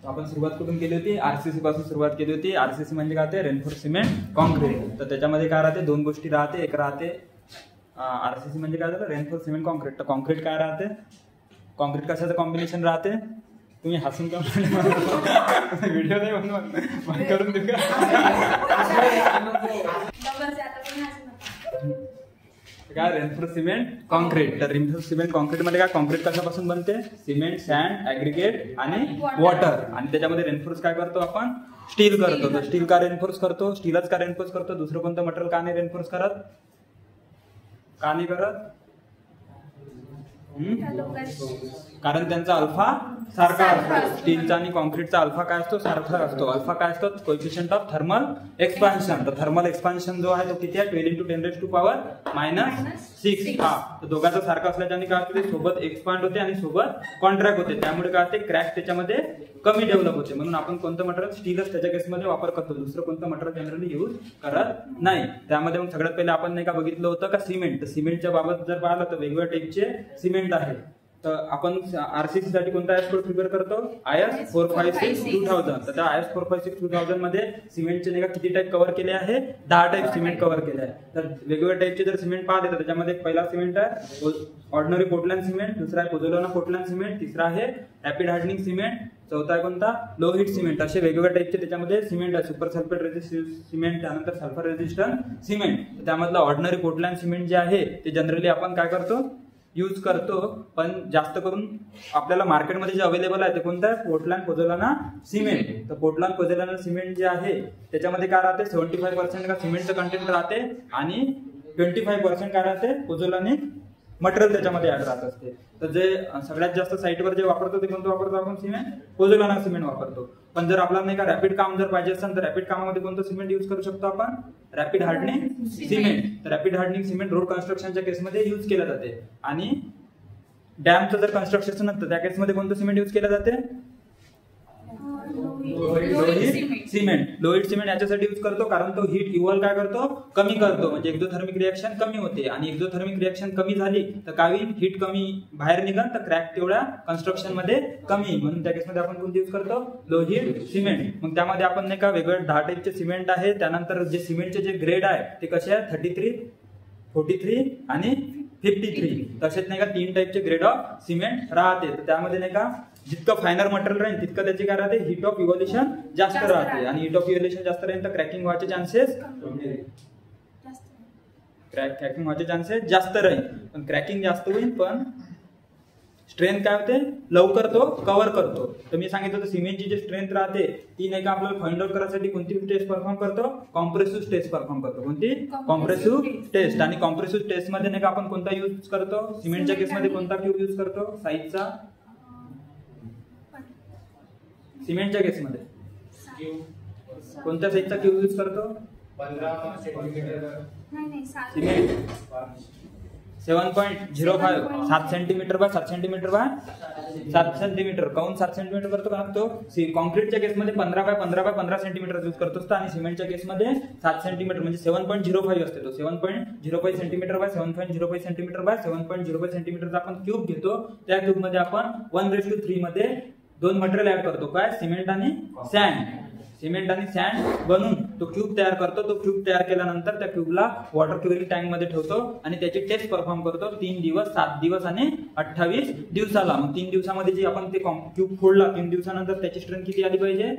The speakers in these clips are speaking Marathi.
आपण सुरुवात कुठून केली होती? आरसीसी पासून सुरुवात केली होती. आरसीसी म्हणजे काय ते? Reinforce cement concrete. तर त्याच्यामध्ये काय राहते? दोन गोष्टी राहते. एक राहते आरसीसी म्हणजे काय झालं? Reinforce cement concrete. तर कॉन्क्रीट काय राहते? कॉन्क्रीट कशाचं कॉम्बिनेशन राहते? तुम्ही हसून का व्हिडिओ नाही बंद करून देऊ का? काय? Reinforce cement concrete. तर रेनफोर्स सिमेंट कॉन्क्रीट मध्ये काय? कॉन्क्रीट कशापासून बनते? सिमेंट, सॅन्ड, ऍग्रिगेट आणि वॉटर. आणि त्याच्यामध्ये रेनफोर्स काय करतो आपण? स्टील करतो. तर स्टील का रेनफोर्स करतो? स्टीलच का रेनफोर्स करतो? दुसरं कोणतं मटेरियल का नाही रेनफोर्स करत? का नाही करत? कारण त्यांचा अल्फा सारखा असतो. स्टीलचा आणि कॉन्क्रीटचा अल्फा काय असतो? सारखा असतो. अल्फा काय असतो? Coefficient of thermal expansion. तर थर्मल एक्सपान्शन जो आहे तो किती आहे? 12 × 10⁻⁻6. हा, तर दोघांचा सारखा असल्याने काय होते? सोबत एक्सपांड होते आणि सोबत कॉन्ट्रॅक्ट होते. त्यामुळे काय होते? क्रॅक त्याच्यामध्ये कमी डेव्हलप होते. म्हणून आपण कोणतं मटेरियल? स्टीलच त्याच्या केसमध्ये वापर करतो. दुसरं कोणतं मटेरियल जनरली यूज करत नाही. त्यामध्ये मग सगळ्यात पहिले आपण नाही का बघितलं होतं का? सिमेंट. तर सिमेंटच्या बाबत जर पाहिलं तर वेगवेगळ्या टाईपचे सिमेंट आहे. तर आपण आरसीसी साठी कोणता आयएस कोड प्रिपेअर करतो? IS 456-2000. तर त्या IS 456-2000 मध्ये सिमेंटचे नाही का किती टाईप कव्हर केले आहे? 10 टाईप सिमेंट कव्हर केले आहे. तर वेगवेगळ्या टाईपचे जर सिमेंट पाहते तर त्याच्यामध्ये पहिला सिमेंट आहे ऑर्डिनरी पोर्टलँड सिमेंट, दुसरा आहे पोझोलाना पोर्टलँड सिमेंट, तिसरा आहे रॅपिड हार्डनिंग सिमेंट, चौथा आहे कोणता? Low hit cement. असे वेगवेगळ्या टाईपचे त्याच्यामध्ये सिमेंट आहे. सुपर सल्फेट रेजिस्टंट सिमेंट, त्यानंतर सल्फर रेजिस्टंट सिमेंट. त्यामधलं ऑर्डिनरी पोर्टलँड सिमेंट जे आहे ते जनरली आपण काय करतो? यूज करतो. पण जास्त करून आपल्याला मार्केटमध्ये जे अवेलेबल आहे ते कोणतं आहे? Portland pozzolana cement. तर पोर्टलँड पोझोलाना सिमेंट जे आहे त्याच्यामध्ये काय राहते? 75% का सिमेंटचं कंटेंट राहते आणि 25% काय राहते? पोझोलानिक मटेरियल त्याच्यामध्ये ऍड राहत असते. तर जे सगळ्यात जास्त साईटवर जे वापरतो ते कोणतं वापरतो आपण? सिमेंट पोझोलाना सिमेंट वापरतो. पण जर आपल्याला नाही का रॅपिड काम जर पाहिजे असेल तर रॅपिड कामामध्ये कोणतं सिमेंट यूज करू शकतो आपण? Rapid hardening cement. तर रॅपिड हार्डनिंग सिमेंट रोड कन्स्ट्रक्शनच्या केसमध्ये यूज केलं जाते. आणि डॅमचं जर कन्स्ट्रक्शन नसतं त्या केसमध्ये कोणतं सिमेंट यूज केलं जाते? सिमेंट. लोहिट सिमेंट याच्यासाठी यूज करतो कारण तो हीट इव्हॉल्व काय करतो? कमी करतो. म्हणजे एक्झोथर्मिक रिएक्शन कमी होते. आणि एक्झोथर्मिक रिएक्शन कमी झाली तर काही हीट कमी बाहेर निघन तर क्रॅक तेवढ्या कन्स्ट्रक्शन मध्ये कमी. म्हणून त्या केसमध्ये आपण कोणती यूज करतो? लोहिट सिमेंट. मग त्यामध्ये आपण नाही का वेगवेगळे 10 टाईपचे सिमेंट आहे. त्यानंतर जे सिमेंटचे जे ग्रेड आहे ते कसे आहे? 33, 43 आणि 53. तसेच नाही का 3 टाईपचे ग्रेड ऑफ सिमेंट राहते. तर त्यामध्ये नाही का जितकं फायनर मटेरियल राहील तितकं त्याची काय राहते? हीट ऑफ इव्हॉल्युशन जास्त राहते. आणि हीट ऑफ इव्हॉल्युशन जास्त राहील तर क्रॅकिंग व्हायचे चान्सेस जास्त राहील. पण क्रॅकिंग जास्त होईल पण स्ट्रेंथ काय होते? लवकर तो कव्हर करतो. तर मी सांगितलं होतं सिमेंटची जी स्ट्रेंथ राहते ती नाही का आपल्याला फाइंड आउट करायसाठी कोणती टेस्ट परफॉर्म करतो? कॉम्प्रेसिव्ह टेस्ट परफॉर्म करतो. कोणती? Compressive test. आणि कॉम्प्रेसिव्ह टेस्ट मध्ये नाही का आपण कोणता यूज करतो? सिमेंटच्या केसमध्ये कोणता क्यूब यूज करतो? साईजचा. सिमेंटच्या केसमध्ये कोणत्या साईजचा क्यूब यूज करतो? 7.05 7 centimetre bye 7 centimetre bye 7 centimetre. काऊन 7 सेंटीमीटर करतो? कारण तो कॉन्क्रीटच्या केसमध्ये 15 बाय 15 बाय 15 सेंटीमीटर यूज करतो असतो आणि सिमेंटच्या केसमध्ये 7 सेंटीमीटर म्हणजे 7.05 असते. तो 7.05 सेंटीमीटर बाय 7.05 सेंटीमीटर बाय 7.05 सेंटीमीटरचा आपण क्यूब घेतो. त्या क्यूब मध्ये आपण 1:3 मध्ये 2 मटेरियल ऍड करतो. काय? सिमेंट आणि सँड. सिमेंट आणि सँड बनवून तो क्यूब तयार करतो. तो क्यूब तयार केल्यानंतर त्या क्यूबला वॉटर क्युरिंग टँक मध्ये ठेवतो आणि त्याची टेस्ट परफॉर्म करतो 3 दिवस, 7 दिवस आणि 28 दिवसाला. मग 3 दिवसामध्ये जे आपण ते क्यूब फोडला 3 दिवसानंतर त्याची स्ट्रेंथ किती आली पाहिजे?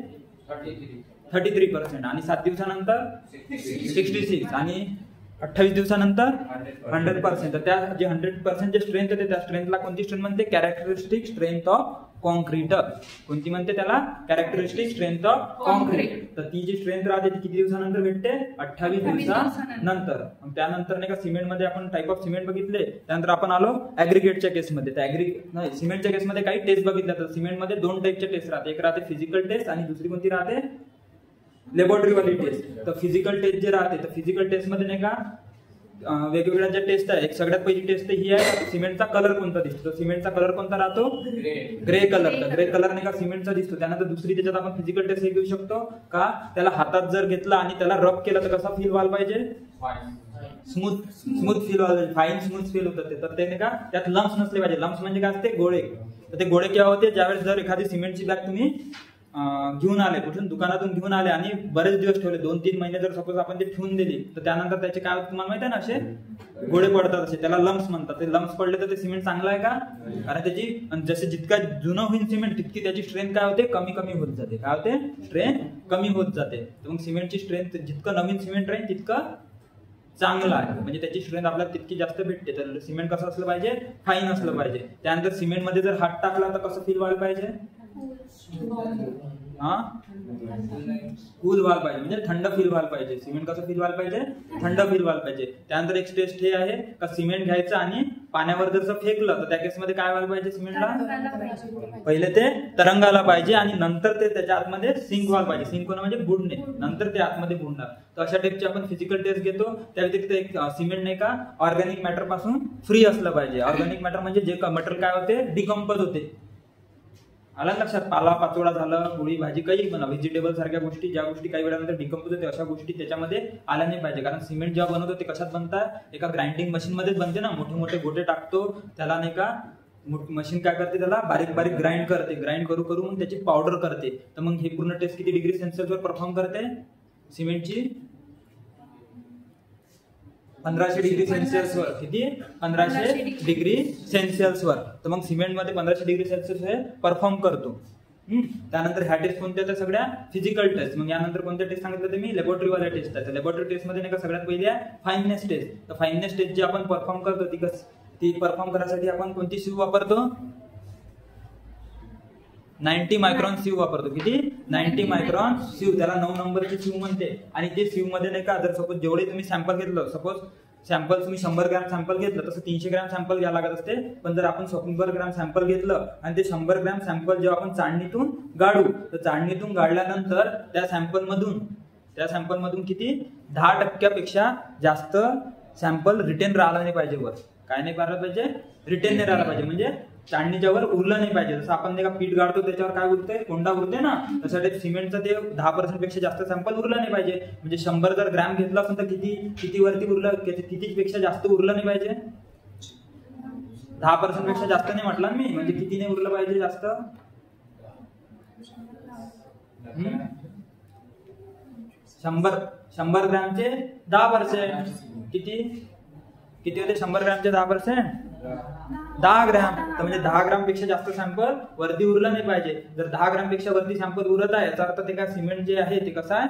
33% आणि 7 दिवसानंतर 66 आणि 28 दिवसानंतर 100%. तर त्या जे 100% जे स्ट्रेंथ येते त्या स्ट्रेंथला कोणती स्ट्रेंथ म्हणते? Characteristic strength of concrete. कोणती म्हणते त्याला? Characteristic strength of concrete. तर ती जी स्ट्रेंथ राहते ती किती दिवसानंतर भेटते? 28 दिवसानंतर. मग त्यानंतर नाही का सिमेंट मध्ये आपण टाईप ऑफ सिमेंट बघितले. त्यानंतर आपण आलो ऍग्रिगेटच्या केसमध्ये. तर सिमेंटच्या केसमध्ये काही टेस्ट बघितल्या. तर सिमेंटमध्ये 2 टाईपच्या टेस्ट राहते. एक राहते फिजिकल टेस्ट आणि दुसरी कोणती राहते? लॅबोरेटरी वाली टेस्ट. तर फिजिकल टेस्ट जे राहते तर फिजिकल टेस्ट मध्ये नाही का वेगवेगळ्या ज्या टेस्ट आहे. एक सगळ्यात पहिली टेस्ट ही आहे सिमेंटचा कलर कोणता दिसतो. सिमेंटचा कलर कोणता राहतो? Grey colour. तर ग्रे कलर नाही का सिमेंटचा दिसतो. त्यानंतर दुसरी त्याच्यात आपण फिजिकल टेस्ट हे घेऊ शकतो का? त्याला हातात जर घेतला आणि त्याला रब केला तर कसा फील व्हायला पाहिजे? स्मूथ फील व्हायला पाहिजे. फाईन स्मूथ फील होतं ते. तर ते नाही का त्यात लम्स नसले पाहिजे. लम्स म्हणजे काय असते? गोळे. तर ते गोळे केव्हा होते, ज्यावेळेस जर एखादी सिमेंटची बॅग तुम्ही घेऊन आले, कुठून दुकानातून घेऊन आले आणि बरेच दिवस ठेवले, 2-3 महिने जर सपोज आपण ते ठेवून दिली, तर त्यानंतर त्याचे काय तुम्हाला माहिती आहे ना, असे गोळे पडतात, असे त्याला लम्स म्हणतात. ते लम्स पडले तर ते सिमेंट चांगलं आहे का? कारण त्याची जसे जितका जुनं होईल सिमेंट तितकी त्याची स्ट्रेंथ काय होते, कमी कमी होत जाते. काय होते? स्ट्रेंथ कमी होत जाते. तर मग सिमेंटची स्ट्रेंथ जितकं नवीन सिमेंट राहील तितकं चांगलं आहे, म्हणजे त्याची स्ट्रेंथ आपल्याला तितकी जास्त भेटते. तर सिमेंट कसं असलं पाहिजे? फाईन असलं पाहिजे. त्यानंतर सिमेंटमध्ये जर हात टाकला तर कसं फील व्हायला पाहिजे? कूल व्हायला पाहिजे, म्हणजे थंड फील व्हायला पाहिजे. सिमेंट कसं फील व्हायला पाहिजे? थंड फील व्हायला पाहिजे. त्यानंतर एक टेस्ट हे आहे का सिमेंट घ्यायचं आणि पाण्यावर जर फेकलं तर त्या केसमध्ये काय व्हायला पाहिजे? सिमेंटला पहिले ते तरंगायला पाहिजे आणि नंतर ते त्याच्या आतमध्ये सिंक व्हायला पाहिजे. सिंक होणं म्हणजे बुडणे, नंतर ते आतमध्ये बुडणार. तर अशा टाईपची आपण फिजिकल टेस्ट घेतो. त्या व्यतिरिक्त एक सिमेंट नाही का ऑर्गॅनिक मॅटर पासून फ्री असलं पाहिजे. ऑर्गॅनिक मॅटर म्हणजे जे मटेरियल काय होते, डिकम्पोज होते. आला लक्षात? पाला पाचोळा झालं, पोळी भाजी, काही म्हणा, व्हेजिटेबल सारख्या गोष्टी, ज्या गोष्टी काही वेळानंतर डिकम्पोज होते अशा गोष्टी त्याच्यामध्ये आल्या नाही पाहिजे. कारण सिमेंट जेव्हा बनवतो ते कशात बनतात? एका ग्राइंडिंग मशीन मध्येच बनते ना. मोठे मोठे गोटे टाकतो, त्याला नाही का मशीन काय करते, त्याला बारीक बारीक ग्राइंड करते. ग्राइंड करू करू मग त्याची पावडर करते. तर मग ही पूर्ण टेस्ट किती डिग्री सेल्सिअसवर परफॉर्म करते सिमेंटची? 1500 डिग्री सेल्सिअसवर. किती? 1500 डिग्री सेल्सिअसवर. तर मग सिमेंटमध्ये 1500 डिग्री सेल्सिअस हे परफॉर्म करतो. त्यानंतर ह्या टेस्ट कोणत्या? त्या सगळ्या फिजिकल टेस्ट. मग यानंतर कोणत्या टेस्ट सांगितलं ते मी? लॅबोरेटरी वाल्या टेस्ट आहे. लॅबोरेटरी टेस्ट मध्ये नाही का सगळ्यात पहिली आहे फाईननेस टेस्ट. तर फाईननेस टेस्ट जी आपण परफॉर्म करतो ती परफॉर्म करण्यासाठी आपण कोणती सीव वापरतो? 90 मायक्रॉन सीव वापरतो. किती? 90 मायक्रॉन सीव. त्याला 9 नंबरची सीव म्हणते. आणि ते सीव मध्ये नाही का जर सपोज जेवढे तुम्ही सॅम्पल घेतलं, सपोज सॅम्पल तुम्ही 100 ग्रॅम सॅम्पल घेतलं, तसं 300 ग्रॅम सॅम्पल घ्यावं लागत असते. पण जर आपण 100 ग्रॅम सॅम्पल घेतलं आणि ते 100 ग्रॅम सॅम्पल जेव्हा आपण चाळणीतून गाडू, तर चाळणीतून गाडल्यानंतर त्या सॅम्पल मधून किती? 10% जास्त सॅम्पल रिटेन राहिला नाही पाहिजे वर. काय नाही राहिलं पाहिजे? रिटेन नाही राहिला पाहिजे, म्हणजे चाळणीच्या वर उरलं नाही पाहिजे. जसं आपण नाही का पीठ गाडतो त्याच्यावर काय उरतंय? कोंडा उरते ना. तसं सिमेंटचं ते 10% पेक्षा जास्त सॅम्पल उरलं नाही पाहिजे. म्हणजे 100 जर ग्रॅम घेतला असेल तर किती वरती उरलं? किती पेक्षा जास्त उरलं नाही पाहिजे? 10% पेक्षा जास्त नाही म्हटलं मी, म्हणजे किती नाही उरलं पाहिजे जास्त? 100 ग्रॅमचे 10%. किती होते 100 ग्रॅमचे 10%? 10 ग्रॅम. तर म्हणजे 10 ग्रॅम पेक्षा जास्त सॅम्पल वरती उरलं नाही पाहिजे. जर 10 ग्रॅम पेक्षा वरती सॅम्पल उरत आहे याचा अर्थ ते काय सिमेंट जे आहे ते कसं आहे?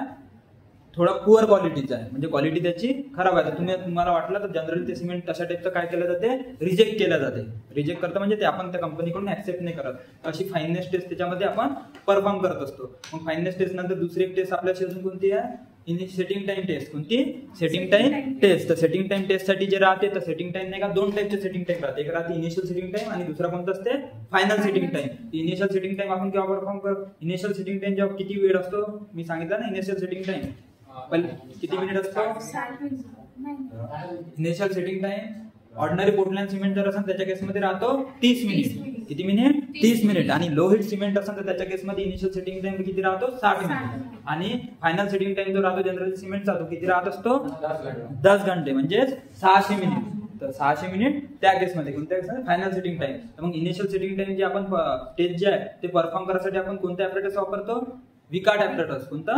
थोडं पुअर क्वालिटीचं आहे, म्हणजे क्वालिटी त्याची खराब आहे. तुम्हाला वाटलं तर जनरली ते सिमेंट तशा टाईपचं काय केलं जाते? रिजेक्ट केलं जाते. रिजेक्ट करतं म्हणजे ते आपण त्या कंपनीकडून ऍक्सेप्ट नाही करत. अशी फाईननेस टेस्ट त्याच्यामध्ये आपण परफॉर्म करत असतो. मग फाईननेस टेस्ट नंतर दुसरी एक टेस्ट आपल्याशी अजून कोणती आहे? Setting time test. कोणती? Setting time test. तर सेटिंग टाइम टेस्ट साठी जे राहते तर सेटिंग टाइम नाही का 2 टाईपचे सेटिंग टाइम राहते. एक राहते इनिशियल सेटिंग टाइम आणि दुसरा कोणतं असते? Final setting time. Initial setting time आपण केव्हा परफॉर्म करतो? इनिशियल सेटिंग टाइम जेव्हा किती वेळ असतो? मी सांगितलं ना इनिशियल सेटिंग टाइम किती मिनिट असतो? Initial setting time ordinary Portland cement जर असेल त्याच्या केसमध्ये राहतो 30 मिनिट. किती मिनिट? 30 मिनिट. आणि लो हीट सिमेंट असेल तर त्याच्या केसमध्ये इनिशियल सेटिंग टाइम किती राहतो? 60 मिनिट. आणि फायनल सेटिंग टाइम जो राहतो जनरली सिमेंटचा तो किती राहत असतो? 10 घंटे, म्हणजे 600 मिनिट. तर 600 मिनिट त्या केसमध्ये. कोणत्या केसमध्ये? Final setting time. तर मग इनिशियल सेटिंग टाइम जे आपण टेस्ट जे आहे ते परफॉर्म करण्यासाठी आपण कोणत्या ॲपरेटस वापरतो? विकार्ड ॲपरेटस. कोणता?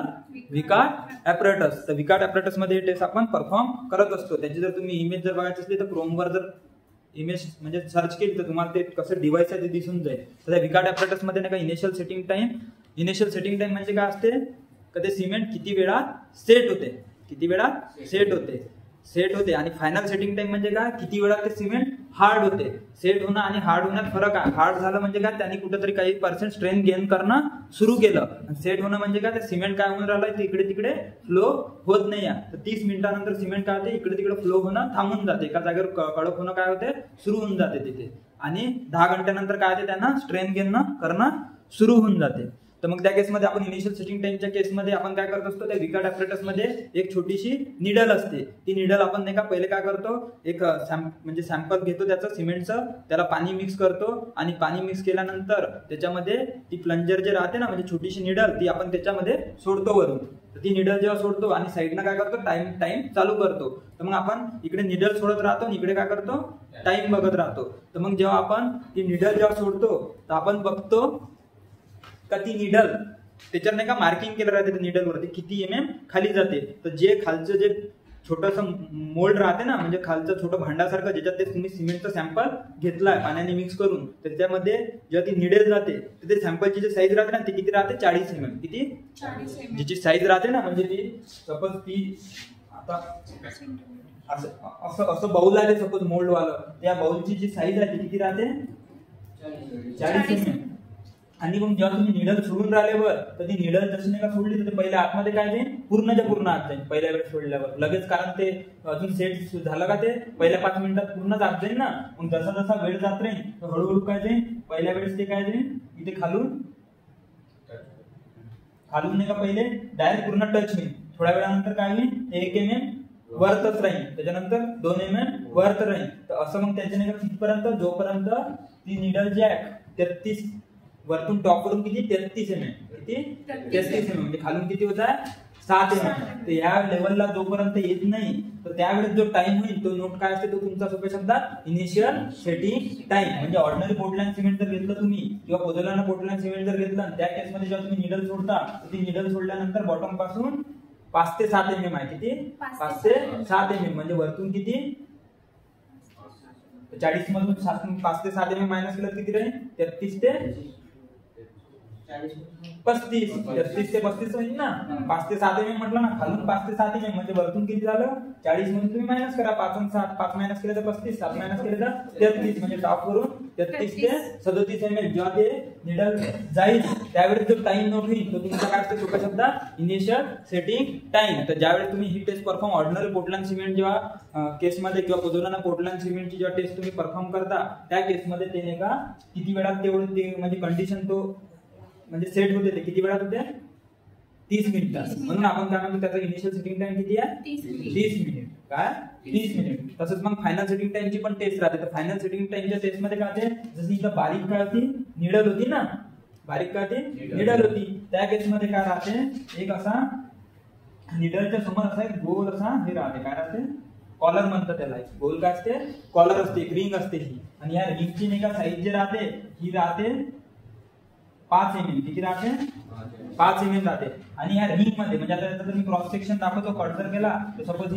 विकार्ड ॲपरेटस. तर विकार्ड ॲपरेटस मध्ये टेस्ट आपण परफॉर्म करत असतो. त्याची जर तुम्ही इमेज जर बघायची असली तर क्रोमवर जर इमेज म्हणजे सर्च केली तर तुम्हाला ते कसं डिव्हाइस आहे ते दिसून जाईल. तर त्या विकार्ड ॲपरेटस मध्ये नाही का इनिशियल सेटिंग टाइम म्हणजे काय असते? का ते सिमेंट किती वेळात सेट होते? किती वेळात सेट होते. आणि फायनल सेटिंग टाइम म्हणजे काय? किती वेळात ते सिमेंट हार्ड होते. सेट होणं आणि हार्ड होण्यात फरक आहे. हार्ड झालं म्हणजे काय? त्यांनी कुठेतरी काही % स्ट्रेंथ गेन करणं सुरू केलं. सेट होणं म्हणजे काय? ते सिमेंट काय होऊन राहिलं? ते इकडे तिकडे फ्लो होत नाही आहे. तर 30 मिनिटानंतर सिमेंट काय होते? इकडे तिकडे फ्लो होणं थांबून जाते. एका जागेवर कडक होणं काय होते? सुरू होऊन जाते तिथे. आणि 10 घंट्यानंतर काय होते? त्यांना स्ट्रेंथ गेन करणं सुरू होऊन जाते. तर मग त्या केसमध्ये आपण इनिशियल सेटिंग टाइमच्या केसमध्ये आपण काय करत असतो, त्या विकट ॲपरेटस मध्ये एक छोटीशी निडल असते. ती निडल आपण नाही का पहिले काय करतो, एक म्हणजे सॅम्पल घेतो त्याचं सिमेंटचं, त्याला पाणी मिक्स करतो आणि पाणी मिक्स केल्यानंतर त्याच्यामध्ये ती प्लंजर जे राहते ना, म्हणजे छोटीशी निडल, ती आपण त्याच्यामध्ये सोडतो वरून. ती निडल जेव्हा सोडतो आणि साईडनं काय करतो, टाइम चालू करतो. तर मग आपण इकडे निडल सोडत राहतो आणि इकडे काय करतो, टाइम बघत राहतो. तर मग जेव्हा आपण ती निडल जेव्हा सोडतो तर आपण बघतो का ती निडल त्याच्यावर नाही का मार्किंग केलं राहते त्या निडलवरती किती MM खाली जाते. तर जे खालचं जे छोटंसं मोल्ड राहते ना, म्हणजे खालचं छोटं भांडासारखं ज्याच्यात ते तुम्ही सिमेंटचं सॅम्पल घेतलाय पाण्याने मिक्स करून, तर त्यामध्ये जेव्हा ती निडल जाते तर ते सॅम्पलची जी साईज राहते ना ती किती राहते, 40 MM. किती 40 MM जिची साईज राहते ना, म्हणजे ती सपोज ती आता असं बाउल आहे सपोज मोल्ड वालं, त्या बाउलची जी साईज आहे ती किती राहते, 40 MM. आणि मग जेव्हा तुम्ही निडल सोडून राहिल्यावर तर ती निडल जशी नाही का सोडली तर पहिले आतमध्ये काय जाईल, पूर्णच्या पूर्ण आत जाईल पहिल्या वेळेस सोडल्यावर लगेच, कारण ते अजून सेट झालं का ते पहिल्या 5 मिनिटात पूर्णच आत जाईल ना. मग जसा जसा वेळ जात राहील तर हळूहळू काय जाईल, पहिल्या वेळेस ते काय जाईल इथे खालून नाही का पहिले डायरेक्ट पूर्ण टच होईल. थोड्या वेळानंतर काय होईल, 1 MM वरतच राहील, त्याच्यानंतर 2 MM वरत राहील. तर असं मग त्याच्या नाही का तिथपर्यंत जोपर्यंत ती निडल जी आहे 33 वरतून टॉप वरून किती 33 MM, किती 33 MM, म्हणजे खालून किती होत आहे 7 MM. तर या लेवलला जोपर्यंत येत नाही तर त्यावेळेस जो टाइम होईल तो नोट काय असते, तो तुमचा सोप्या शब्दात इनिशियल सेटिंग टाइम. म्हणजे ऑर्डिनरी पोर्टलँड सिमेंट जर घेतलं तुम्ही किंवा पोझोलाना पोर्टलँड सिमेंट जर घेतलं, त्या केसमध्ये जेव्हा तुम्ही निडल सोडता तर ती निडल सोडल्यानंतर बॉटम पासून 5 ते 7 MM आहे. किती 5 ते 7 MM, म्हणजे वरतून किती 40 मधून 5 ते 7 MM मायनस केलं किती राहील, 33 ते 35. 33 ते 35 होईल ना. 5 ते 7 MM म्हटलं ना, खालून 5 ते 7 MM म्हणजे वरतून किती झालं, 40 मधून तुम्ही मायनस करा, 5 आणि 7, 5 मायनस केलं तर 35, 7 मायनस केलं तर 33, म्हणजे टॉप वरून 33 ते 37 MM. जेव्हा ते निडल जाईल त्यावेळेस जो टाइम नोट होईल तो तुमचा काय असतो, सोप्या शब्दात इनिशियल सेटिंग टाइम. तर ज्यावेळेस तुम्ही ही test perform ordinary Portland cement जेव्हा केसमध्ये किंवा पोझोलाना पोर्टलँड सिमेंटची जेव्हा टेस्ट तुम्ही परफॉर्म करता त्या केसमध्ये ते नाही का किती वेळात तेवढं ते म्हणजे कंडिशन तो म्हणजे सेट होते, ते किती वेळात होते, 30 मिनिटात. म्हणून आपण काय म्हणतो त्याचा इनिशियल सेटिंग टाइम किती आहे, 30 मिनिट. काय 30 मिनिट. तसंच मग फायनल सेटिंग टाइमची पण टेस्ट राहते. तर फायनल सेटिंग टाइमच्या टेस्ट मध्ये काय होते, जशी इथं बारीक काय होती निडल होती ना, बारीक काय होती निडल होती, त्या केसमध्ये काय राहते, एक असा निडलच्या समोर असा एक गोल असा हे राहते, काय राहते, कॉलर म्हणतात त्याला. गोल काय असते, कॉलर असते, एक रिंग असते ही. आणि या रिंगची नाही का साईज जे राहते ही राहते 5 MM. किती राहते, 5 MM राहते. आणि या रिंग मध्ये म्हणजे आता जर मी क्रॉस सेक्शन दाखवतो कट जर केला तर सपोज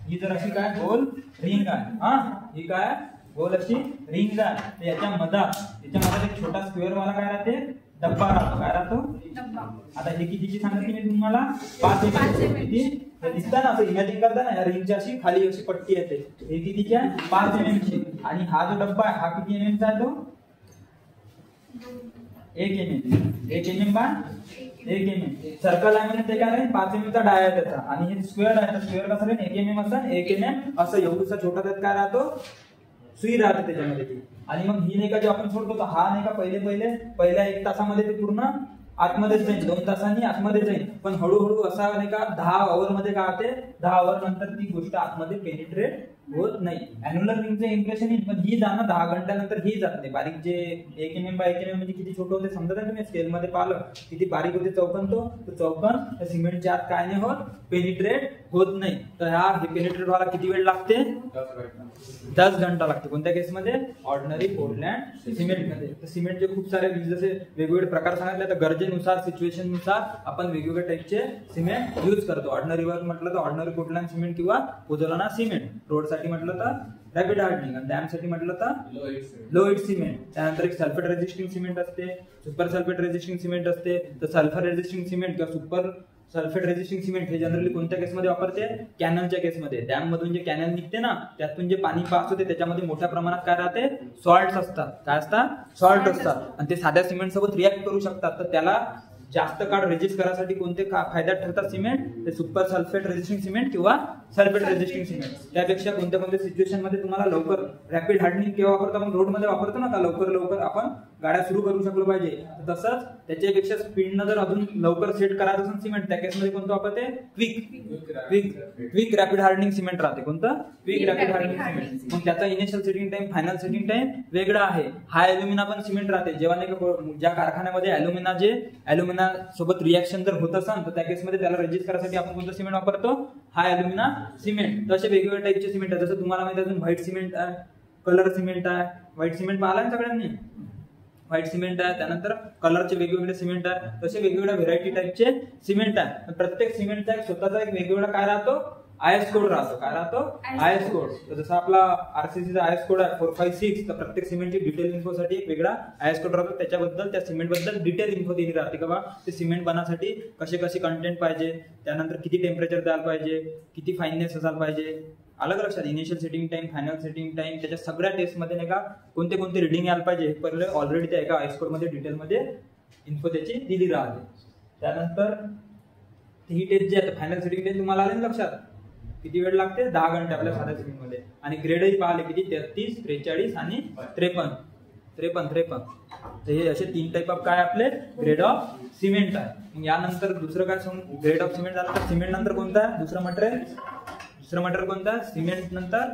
ही जर अशी काय गोल रिंग आहे, हा ही काय गोल अशी रिंग आहे, तर याच्या मधात एक छोटा स्क्वेअर वाला काय राहते, डब्बा राहतो. काय राहतो, डब्बा. आता हे कितीची सांगितली मी तुम्हाला, 5 MM. किती दिसतं ना, असं इमॅजिन करता ना, या रिंगची अशी खाली अशी पट्टी येते, हे कितीची आहे, 5 MM ची. आणि हा जो डब्बा आहे हा किती MM चा आहे, तो 1 MM. 1 MM बा 1 MM. सर्कल आहे म्हणजे ते काय राहील, 5 MM चा डाय आहे त्याचा. आणि हे स्क्वेअर आहे तर स्क्वेअर कसं राहील, 1 MM असं 1 MM असं एवढसा छोटा त्यात काय राहतो, सुई राहते त्याच्यामध्ये ती. आणि मग ही नाही का जेव्हा आपण सोडतो तर हा नाही का पहिल्या 1 तासामध्ये ते पूर्ण आतमध्ये जाईल, 2 तासांनी आतमध्ये जाईल. पण हळूहळू असा नाही का 10 आवर मध्ये काय होते, 10 आवर नंतर ती गोष्ट आतमध्ये पेनिट्रेट होत नाही. अॅन्युलर रिंगचं इम्प्रेशन येईल, पण ही जाणं 10 घंट्यानंतर ही जात नाही. बारीक जे 1 MM बाय 1 MM म्हणजे किती छोटं होते समजत आहे तुम्ही, स्केल मध्ये पाहिलं किती बारीक होते चौकन, तो चौकन त्या सिमेंटच्या आत काय नाही होत, पेनिट्रेट होत नाही. तर हे पेनिट्रेट व्हायला किती वेळ लागते, 10 घंटा लागते. कोणत्या केसमध्ये, ऑर्डिनरी पोर्टलँड सिमेंट मध्ये. तर सिमेंटचे खूप सारे जसे वेगवेगळे प्रकार सांगितले, तर गरजेनुसार सिच्युएशन नुसार आपण वेगवेगळ्या टाईपचे सिमेंट यूज करतो. ऑर्डिनरी वर्क म्हटलं तर ऑर्डिनरी पोर्टलँड सिमेंट किंवा पोझोलाना सिमेंट. रोड साठी म्हटलं तर रॅपिड हार्डनिंग, आणि डॅम साठी म्हटलं तर लो हिट सिमेंट. त्यानंतर एक सल्फेट रेजिस्टिंग सिमेंट असते, सुपर सल्फेट रेजिस्टिंग सिमेंट असते. तर सल्फर रेजिस्टिंग सिमेंट किंवा सुपर सल्फेट रेजिस्टिंग सिमेंट हे जनरली कोणत्या केसमध्ये वापरते, कॅनलच्या केसमध्ये. डॅम मधून जे कॅनल निघते ना त्यातून जे पाणी पास होते त्याच्यामध्ये मोठ्या प्रमाणात काय राहते, सॉल्ट असतात. काय असतात, सॉल्ट असतात. आणि ते साध्या सिमेंट सोबत रिॲक्ट करू शकतात. तर त्याला जास्त काळ रेजिस्ट करायसाठी कोणते फायद्यात ठरतात सिमेंट, ते सुपर सल्फेट रेजिस्टिंग सिमेंट किंवा सल्फेट रेजिस्टिंग सिमेंट. त्यापेक्षा कोणत्या कोणत्या सिच्युएशन मध्ये तुम्हाला लवकर रॅपिड हार्डनिंग केव्हा वापरतो आपण रोडमध्ये वापरतो ना का लवकर आपण गाड्या सुरू करू शकलो पाहिजे, तसंच त्याच्यापेक्षा स्पीडनं जर अजून लवकर सेट करायचं असेल सिमेंट त्या केसमध्ये कोणतं वापरते क्विक रॅपिड हार्डनिंग सिमेंट राहते. कोणतं क्विक रॅपिड हार्डनिंग सिमेंट. मग त्याचा initial setting time final setting time वेगळा आहे. हा ॲल्युमिना पण सिमेंट राहते. जेव्हा नाही का ज्या कारखान्यामध्ये ॲल्युमिना सोबत रिएक्शन जर होत असेल तर त्या केसमध्ये त्याला रेजिस्ट करायसाठी आपण कोणतं सिमेंट वापरतो, हा ॲल्युमिना सिमेंट. तसे वेगवेगळ्या टाईपचे सिमेंट आहे. जसं तुम्हाला माहिती अजून व्हाईट सिमेंट आहे, कलर सिमेंट आहे. व्हाईट सिमेंट पाहिला ना सगळ्यांनी, व्हाईट सिमेंट आहे. त्यानंतर कलरचे वेगवेगळे सिमेंट आहे. तसे वेगवेगळ्या व्हेरायटी टाईपचे सिमेंट आहे. प्रत्येक सिमेंटचा एक स्वतःचा एक वेगवेगळा काय राहतो, आयएस कोड राहतो. काय राहतो, आयएस कोड. तर जसं आपला आरसीसीचा आयएस कोड आहे 456, तर प्रत्येक सिमेंटची डिटेल इन्फोसाठी एक वेगळा आयएस कोड राहतो. त्याच्याबद्दल त्या सिमेंट बद्दल डिटेल इन्फो दिली राहते का बा ते सिमेंट बनवण्यासाठी कसे कंटेंट पाहिजे, त्यानंतर किती टेम्परेचर द्यायला पाहिजे, किती फाईननेस असायला पाहिजे. अलग लक्षात, initial setting time, final setting time, त्याच्या सगळ्या टेस्टमध्ये नाही का कोणते कोणते रिडिंग यायला पाहिजे पहिले ऑलरेडी त्या एका आयएस कोड मध्ये डिटेलमध्ये इन्फो त्याची दिली राहते. त्यानंतर ही टेस्ट जी आहे फायनल सेटिंग टेस्ट तुम्हाला आले लक्षात किती वेळ लागते, 10 घंटे आपल्या साध्या सिमेंट मध्ये. आणि ग्रेडही पाहिले किती, 33, 43 आणि 53. तर हे असे 3 टाईप ऑफ काय आपले ग्रेड ऑफ सिमेंट आहे. यानंतर दुसरं काय सांगू, ग्रेड ऑफ सिमेंट झालं तर सिमेंट नंतर कोणता आहे दुसरं मटेरियल कोणता, सिमेंट नंतर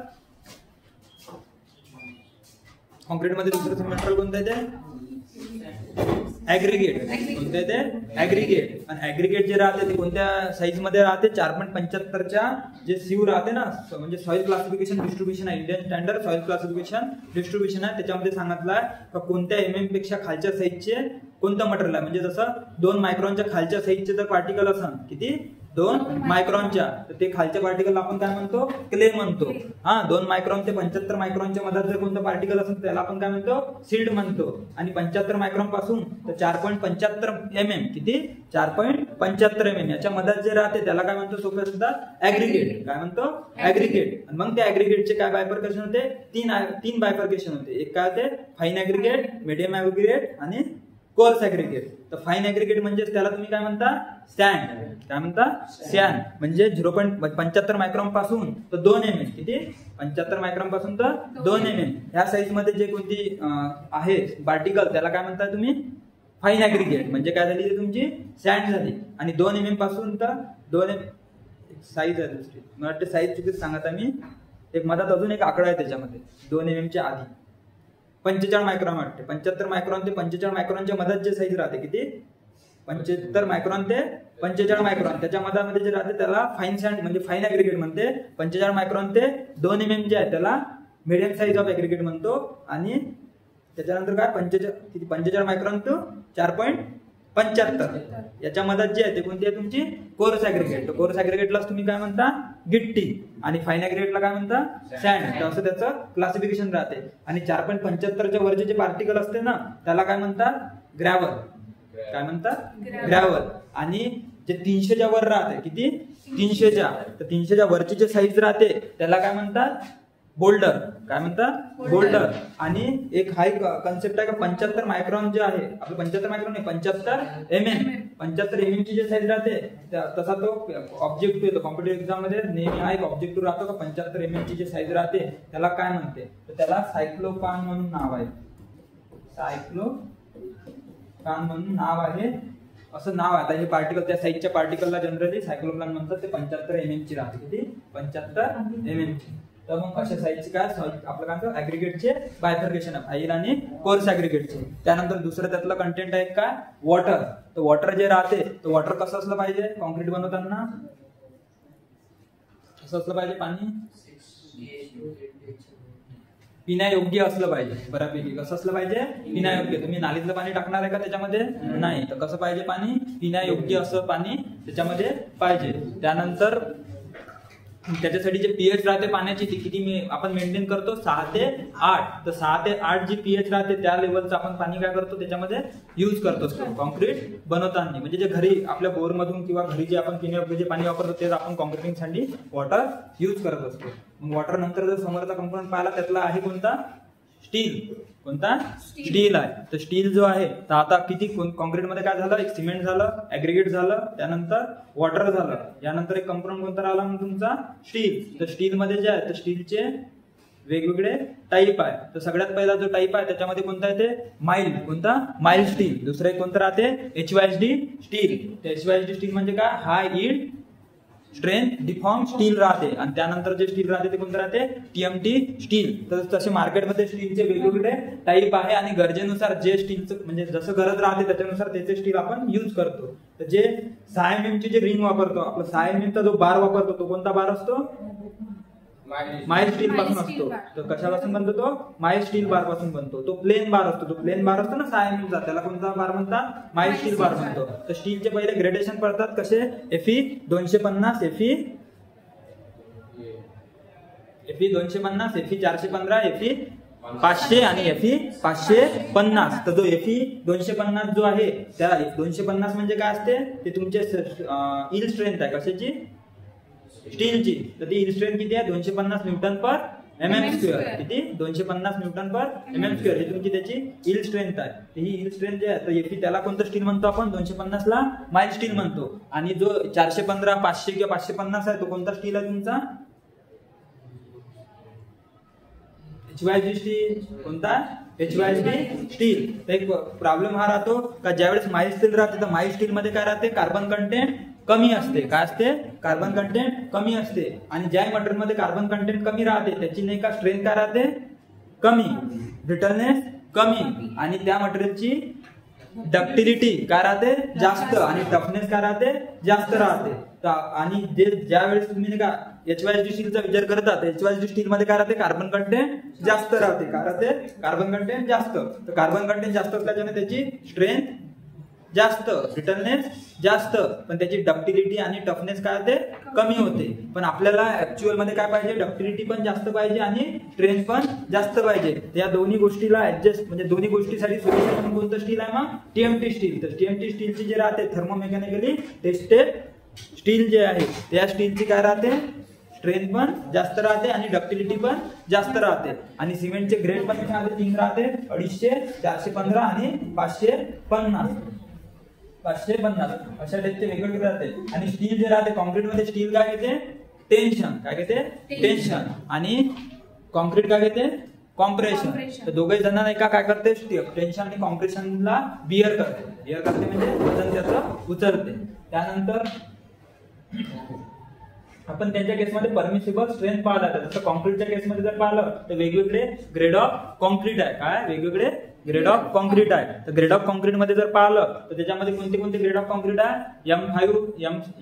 कॉन्क्रीट मध्ये दुसरं मटेरियल कोणतं आहे ते ऍग्रिगेट. कोणतं आहे ते ऍग्रिगेट. आणि ऍग्रिगेट जे राहते ते कोणत्या साईज मध्ये राहते, 4.75च्या जे सीव राहते ना, म्हणजे सॉइल क्लासिफिकेशन डिस्ट्रीब्युशन आहे, Indian standard soil classification distribution आहे. त्याच्यामध्ये सांगितलं आहे का कोणत्या MM पेक्षा खालच्या साईजचे कोणतं मटेरियल आहे. म्हणजे जसं 2 मायक्रॉनच्या खालच्या साईजचे जर पार्टिकल असेल, किती 2 मायक्रॉनच्या, तर ते खालच्या पार्टिकल आपण काय म्हणतो, क्ले म्हणतो. 2 मायक्रॉन ते 75 मायक्रॉनच्या मध्ये जर कोणतं पार्टिकल असेल त्याला आपण काय म्हणतो, सिल्ड म्हणतो. आणि 75 मायक्रॉन पासून तर 4.75 mm, किती 4.75 mm याच्या मध्ये जे राहते त्याला काय म्हणतो, सोप्या शब्दात ऍग्रिगेट. काय म्हणतो, ऍग्रिगेट. आणि मग त्या ऍग्रिगेटचे काय बायफर्केशन होते, तीन बायफर्केशन होते. एक काय होते, फाईन ऍग्रिगेट, मीडियम ऍग्रिगेट आणि कोर्स ऍग्रिगेट. तर फाईन ऍग्रिगेट म्हणजे त्याला तुम्ही काय म्हणता, सॅन्ड. काय म्हणता, सॅन्ड. म्हणजे 0.75 मायक्रॉन पासून तर 2 mm, किती 75 मायक्रॉन पासून तर 2 mm ह्या साईज मध्ये जे कोणती आहे पार्टिकल त्याला काय म्हणता तुम्ही, फाईन ऍग्रिगेट. म्हणजे काय झाली ते तुमची सॅन्ड झाली. आणि 2 mm पासून तर 2 mm साईज आहे दुसरी, मला वाटते साईज चुकीच सांगत आहे मी. एक मधात अजून एक आकडा आहे त्याच्यामध्ये 2 mm च्या आधी 45 मायक्रॉन वाटते. 75 मायक्रॉन ते 45 मायक्रॉनच्या मधात जे साईज राहते, किती 75 मायक्रॉन ते 45 मायक्रॉन, त्याच्या मधामध्ये जे राहते त्याला फाईन सॅन्ड म्हणजे फाईन ऍग्रिगेट म्हणते. 45 मायक्रॉन ते 2 mm जे आहे त्याला मिडियम साईज ऑफ ऍग्रिगेट म्हणतो. आणि त्याच्यानंतर काय 45 मायक्रॉन टू 4.75 याच्या मधात जे आहे ते कोणती आहे तुमची, कोर्स ऍग्रिगेट. कोर्स ऍग्रिगेटलाच तुम्ही काय म्हणता, गिट्टी. आणि फाईन ऍग्रिगेटला काय म्हणता, सॅन्ड. असं त्याचं क्लासिफिकेशन राहते. आणि 4.75च्या वरचे जे पार्टिकल असते ना त्याला काय म्हणतात, ग्रॅव्हल. काय म्हणतात, ग्रॅव्हल. आणि जे 300च्या वर राहते, किती 300च्या, तर 300च्या वरची जे साईज राहते त्याला काय म्हणतात, बोल्डर. काय म्हणतात, बोल्डर. आणि एक हाय कन्सेप्ट आहे का 75 मायक्रॉन जे आहे आपलं, 75 मायक्रॉन नाही 75 mm. 75 mm ची जे साईज राहते तसा तो ऑब्जेक्टिव्ह येतो कॉम्पिटेटिव्ह एक्झाम मध्ये नेहमी हा एक ऑब्जेक्टिव्ह राहतो का 75 mm ची जे साईज राहते त्याला काय म्हणते, तर त्याला सायक्लोपान म्हणून नाव आहे. सायक्लोपान म्हणून नाव आहे, असं नाव आहे. आता हे पार्टिकल त्या साईजच्या पार्टिकलला जनरली सायक्लोप्लान म्हणतात. ते 75 mm ची राहते, किती 75 mm ची. तर मग अशा साईजचे काय आपलं काय म्हणतो, ऍग्रिगेटचे बायफर्केशन आहे, फाईन आणि कोर्स ऍग्रिगेटचे. त्यानंतर दुसरं त्यातलं कंटेंट आहे काय, वॉटर. तर वॉटर जे राहते तर वॉटर कसं असलं पाहिजे, कॉन्क्रीट बनवताना कसं असलं पाहिजे, पाणी पिण्यायोग्य असलं पाहिजे बऱ्यापैकी. कसं असलं पाहिजे, पिण्यायोग्य. तुम्ही नालीतलं पाणी टाकणार आहे का त्याच्यामध्ये, नाही. तर कसं पाहिजे, पाणी पिण्यायोग्य असं पाणी त्याच्यामध्ये पाहिजे. त्यानंतर त्याच्यासाठी जे पीएच राहते पाण्याची ती किती आपण मेंटेन करतो, 6 ते 8. तर 6 ते 8 जी पीएच राहते त्या लेवलचं आपण पाणी काय करतो त्याच्यामध्ये युज करतो असतो कॉन्क्रीट बनवताना. म्हणजे जे घरी आपल्या बोर मधून किंवा घरी जे आपण पिण्यायोग्य जे पाणी वापरतो तेच आपण कॉन्क्रीटिंगसाठी वॉटर युज करत असतो. मग वॉटर नंतर जर समोरचा कंपोनंट पाहिला त्यातला आहे कोणता, स्टील. कोणता स्टील आहे. तर स्टील जो आहे तर आता किती कॉन्क्रीटमध्ये काय झालं, एक सिमेंट झालं, ऍग्रीगेट झालं, त्यानंतर वॉटर झालं, यानंतर एक कंपाऊंड कोणता राहिला मग तुमचा स्टील. तर स्टील मध्ये जे आहे तर स्टीलचे वेगवेगळे टाईप आहे. तर सगळ्यात पहिला जो टाईप आहे त्याच्यामध्ये कोणता येते, माइल्ड, कोणता माइल्ड स्टील. दुसरं एक कोणतं राहते, HYSD स्टील. HYSD स्टील म्हणजे काय, हाय यील्ड स्ट्रेंथ डिफॉर्म स्टील राहते. आणि त्यानंतर जे स्टील राहते ते कोणतं राहते, TMT स्टील. तर तसे मार्केटमध्ये स्टीलचे वेगवेगळे टाईप आहे आणि गरजेनुसार जे स्टीलचं म्हणजे जसं गरज राहते त्याच्यानुसार त्याचे स्टील आपण युज करतो. तर जे 6 mm ची जे रिंग वापरतो, आपला 6 mm चा जो बार वापरतो तो कोणता बार असतो, माइल्ड स्टील पासून असतो. तर कशापासून बनतो तो, माइल्ड स्टील बार पासून बनतो. तो प्लेन बार असतो, तो प्लेन बार असतो ना 6 mm चा, त्याला कोणता बार म्हणतात, माइल्ड स्टील बार म्हणतो. तर स्टीलचे पहिले ग्रेडेशन पडतात कसे, Fe 250, Fe 250, Fe 415, Fe 500 आणि Fe 550. तर जो Fe 250 जो आहे त्या 250 म्हणजे काय असते, ते तुमचे इल्ड स्ट्रेंथ आहे कशाची, स्टीलची. तर ती इल्ड स्ट्रेंथ किती आहे, 250 न्यूटन पर mm². किती, 250 न्यूटन पर mm². ही तुमची त्याची इल्ड स्ट्रेंथ आहे. ही इल्ड स्ट्रेंथ जे आहे तर Fe त्याला कोणतं स्टील म्हणतो आपण, 250 ला माइल्ड स्टील म्हणतो. आणि जो 415, 500 किंवा 550 आहे तो कोणता स्टील आहे तुमचा, HYSD स्टील. कोणता, HYSD स्टील. तर एक प्रॉब्लेम हा राहतो का ज्यावेळेस माइल्ड स्टील राहते तर माइल्ड स्टील मध्ये काय राहते, कार्बन कंटेंट कमी असते. काय असते, कार्बन कंटेंट कमी असते. आणि ज्या मटेरियल मध्ये कार्बन कंटेंट कमी राहते त्याची नाही का स्ट्रेंथ काय राहते, कमी, ब्रिटलनेस कमी, आणि त्या मटेरियलची डक्टिलिटी काय राहते, जास्त, आणि टफनेस काय राहते, जास्त राहते. आणि ज्या वेळेस तुम्ही नाही का HYSD स्टीलचा विचार करतात, HYSD स्टील मध्ये काय राहते, कार्बन कंटेंट जास्त राहते. काय राहते, कार्बन कंटेंट जास्त. तर कार्बन कंटेंट जास्त असल्याने त्याची स्ट्रेंथ जास्त, ब्रिटलनेस जास्त, पण त्याची डक्टिलिटी आणि टफनेस काय होते, कमी होते. पण आपल्याला ऍक्च्युअल मध्ये काय पाहिजे, डक्टिलिटी पण जास्त पाहिजे आणि स्ट्रेंथ पण जास्त पाहिजे. या दोन्ही गोष्टीला ऍडजस्ट म्हणजे दोन्ही गोष्टीसाठी सोल्युशन कोणतं स्टील आहे मग, TMT स्टील. तर TMT स्टीलची जे राहते थर्मोमेकॅनिकली टेस्टेड स्टील जे आहे त्या स्टीलची काय राहते, स्ट्रेंथ पण जास्त राहते आणि डक्टिलिटी पण जास्त राहते. आणि सिमेंटचे ग्रेड पण तीन राहते, 250, 415 आणि 550. 550 अशा टाईपचे वेगवेगळे राहते. आणि स्टील जे राहते कॉन्क्रीट मध्ये, स्टील काय घेते, टेन्शन. काय घेते, टेन्शन. आणि कॉन्क्रीट काय घेते, कॉम्प्रेशन. तर दोघे जण नाही का काय करते, टेन्शन आणि कॉम्प्रेशनला बिअर करते. बिअर करते म्हणजे वजन त्याचं उचलते. त्यानंतर आपण त्यांच्या केसमध्ये परमिसिबल स्ट्रेंथ पाहिला. जसं कॉन्क्रीटच्या केसमध्ये जर पाहिलं तर वेगवेगळे ग्रेड ऑफ कॉन्क्रीट आहे. काय, वेगवेगळे ग्रेड ऑफ कॉन्क्रीट आहे. तर ग्रेड ऑफ कॉन्क्रीट मध्ये जर पाहिलं तर त्याच्यामध्ये कोणते कोणते ग्रेड ऑफ कॉन्क्रीट आहे, M5,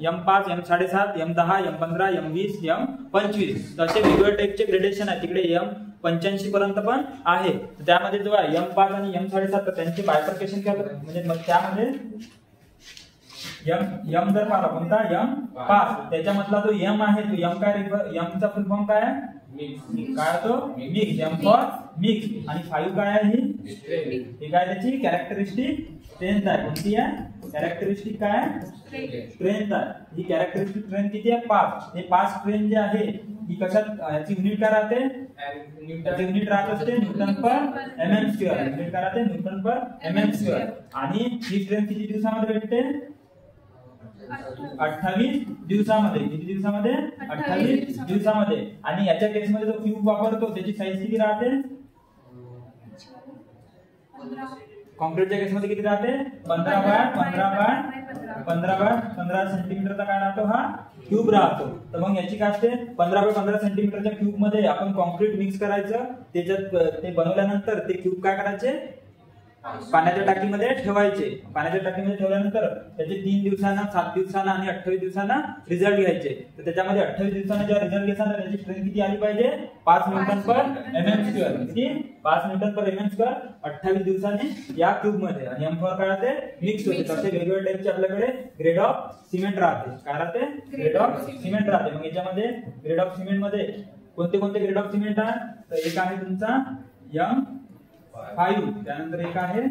M5, M7.5, M10, M15, M20, M25. तर असे वेगवेगळ्या टाईपचे ग्रेडेशन आहे. तिकडे M85 पर्यंत पण आहे. त्यामध्ये जो आहे M5 आणि M7.5 तर त्यांचे बायफर्केशन काय म्हणजे मग त्यामध्ये M जर पाहिला कोणता, M5, त्याच्यामधला जो M आहे तो M काय, M चा फुल फॉर्म काय आहे, काय तो मिक्स, M फॉर मिक्स. आणि 5 काय आहे, ही काय त्याची कॅरेक्टरिस्टिक स्ट्रेंथ आहे. कोणती आहे, कॅरेक्टरिस्टिक काय आहे, स्ट्रेंथ आहे. ही कॅरेक्टरिस्टिक स्ट्रेंथ किती आहे, 5. हे 5 स्ट्रेंथ जे आहे ही कशात, याची युनिट काय राहते, त्याची युनिट राहत असते न्यूटन पर mm². युनिट काय राहते, न्यूटन पर mm². आणि ही स्ट्रेंथ किती दिवसामध्ये भेटते, 28 दिवसामध्ये. किती दिवसामध्ये, 28 दिवसामध्ये. आणि याच्या केसमध्ये जो क्यूब वापरतो त्याची साईज किती राहते, कॉन्क्रीटच्या केसमध्ये किती राहते, 15 बाय 15 सेंटीमीटरचा काय राहतो, हा क्यूब राहतो. तर मग याची काय असते, 15 बाय 15 सेंटीमीटरच्या क्यूब मध्ये आपण कॉन्क्रीट मिक्स करायचं. त्याच्यात ते बनवल्यानंतर ते क्यूब काय करायचे, पाण्याच्या टाकीमध्ये ठेवायचे. पाण्याच्या टाकीमध्ये ठेवल्यानंतर त्याचे 3 दिवसांना, 7 दिवसांना आणि 28 दिवसांना रिझल्ट घ्यायचे. तर त्याच्यामध्ये 28 दिवसांना जेव्हा रिझल्ट घेताना त्याची स्ट्रेंथ किती आली पाहिजे, 5 न्यूटन पर mm². किती, 5 न्यूटन पर mm². 28 दिवसांनी या क्यूब मध्ये. आणि M4 काय राहते, मिक्स होते. तसे वेगवेगळ्या टाईपचे आपल्याकडे ग्रेड ऑफ सिमेंट राहते. काय राहते, ग्रेड ऑफ सिमेंट राहते. मग याच्यामध्ये ग्रेड ऑफ सिमेंट मध्ये कोणते कोणते ग्रेड ऑफ सिमेंट आहे, तर एक आहे तुमचा M5, त्यानंतर एक आहे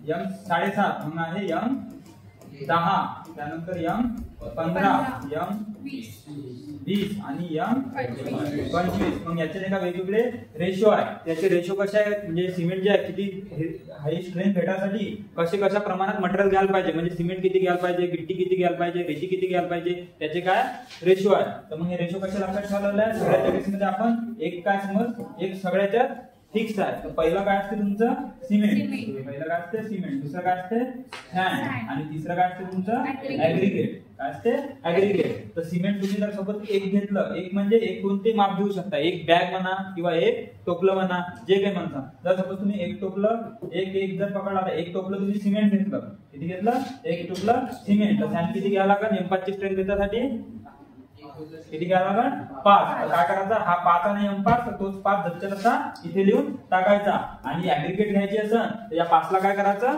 M7.5, मग आहे 10, त्यानंतर एम 15, एम 20 आणि एम 25. मग याचे नाही का वेगवेगळे रेशो आहे. त्याचे रेशो कसे आहेत म्हणजे सिमेंट जे आहे किती हाई स्ट्रेंथ भेटासाठी कशा प्रमाणात मटेरियल घ्यायला पाहिजे, म्हणजे सिमेंट किती घ्यायला पाहिजे, गिट्टी किती घ्यायला पाहिजे, रेती किती घ्यायला पाहिजे, त्याचे काय रेशो आहे. तर मग हे रेशो कसे लक्षात ठेवलेले आहे. सगळ्याच्या केसमध्ये आपण एक काय समज एक सगळ्याच्या फिक्स आहे. तर पहिलं काय असते तुमचं सिमेंट, पहिलं काय असते सिमेंट, दुसरं काय असते सॅन्ड आणि तिसरं काय असते तुमचं ऍग्रीगेट. काय असते ऍग्रीगेट. तर सिमेंट तुम्ही जर सोबत एक घेतलं, एक म्हणजे एक कोणते माप घेऊ शकता, एक बॅग म्हणा किंवा एक टोपलं म्हणा, जे काही म्हणता. जर सपोज तुम्ही एक टोपलं एक जर पकडला, एक टोपलं तुम्ही सिमेंट घेतलं, किती घेतलं एक टोपलं सिमेंट, तर सॅन्ड किती घ्यायला लागेल M5 ची स्ट्रेंथ देण्यासाठी किती घ्यायला लागेल 5. काय करायचं हा 5 आणि M5 तर तोच 5 धरच्या तसा इथे लिहून टाकायचा. आणि ऍग्रीगेट घ्यायची असेल तर या 5 ला काय करायचं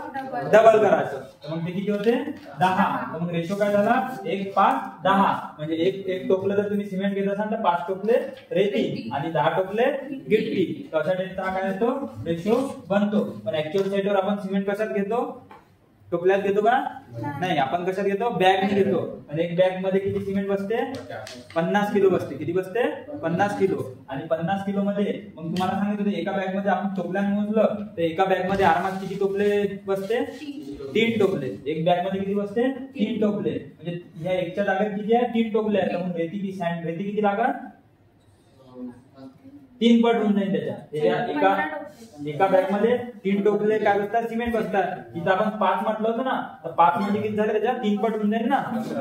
डबल करायचं. तर मग ते किती होते 10. तर मग रेशो काय झाला 1, 5, 10. म्हणजे एक टोपलं जर तुम्ही सिमेंट घेत असाल तर 5 टोपले रेती आणि 10 टोपले गिट्टी. तर अशा टाईपचा काय येतो रेशो बनतो. पण ऍक्च्युअल साईडवर आपण सिमेंट कशात घेतो, टोपल्यात घेतो का नाही, आपण कशात घेतो बॅग मध्ये घेतो. आणि एक बॅग मध्ये किती सिमेंट बसते 50 किलो बसते. किती बसते 50 किलो. आणि 50 किलो मध्ये मग तुम्हाला सांगितलं एका बॅग मध्ये आपण टोपल्याने मोजलं तर एका बॅग मध्ये आरामात किती टोपले बसते 3 टोपले. एक बॅग मध्ये किती बसते 3 टोपले. म्हणजे ह्या एकच्या जागेत किती आहे 3 टोपले आहेत. तर मग रेती किती लागत 3 पट होऊन जाईल त्याच्या. एका बॅग मध्ये 3 टोपले काय बसतात सिमेंट बसतात. इथं आपण 5 म्हटलं होतं ना, तर 5 म्हणजे किती झाले त्याच्या 3 पट होऊन जाईल ना.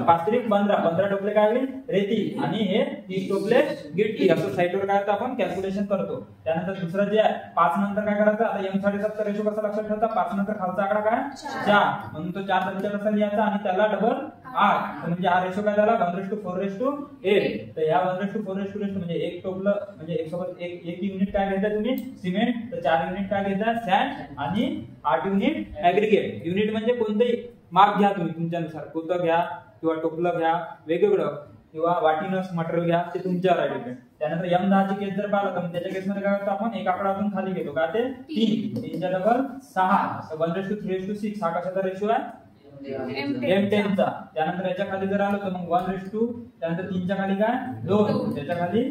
5 3 15 टोपले काय होईल रेती आणि हे 30 टोपले गिट्टी. असं साईडवर काय होतं आपण कॅल्क्युलेशन करतो. त्यानंतर दुसरं जे आहे 5 नंतर काय करायचं, आता M7.5 चा रेशो कसा लक्षात ठेवता, 5 नंतर खालचा आकडा काय 4 म्हणून तो 4 धरच्या कसा लिहायचा आणि त्याला डबल 8. म्हणजे हा रेशो काय झाला 1:4:8. तर या 1:4:8 म्हणजे एक टोपलं म्हणजे एक सोबत एक युनिट काय घेता तुम्ही सिमेंट, तर 4 युनिट काय घेता सॅन्ड आणि 8 युनिट ऍग्रीगेट. युनिट म्हणजे कोणतेही माप घ्या तुम्ही तुमच्यानुसार, कोणतं घ्या किंवा टोपलं घ्या वेगवेगळं किंवा वाटीनस मटेरियल घ्या, ते तुमच्यावर आहे डिपेंड. त्यानंतर M10 ची केस जर पाहिलं तर त्याच्या केसमध्ये काय होतं आपण एक आकडा अजून खाली घेतो काय ते 3 च्या डबल 6. तर 1:3:6 हा कशाचा रेशो आहे M10 चा. त्यानंतर याच्या खाली जर आलो तर मग 1:2 त्यानंतर 3 च्या खाली काय 2 त्याच्या खाली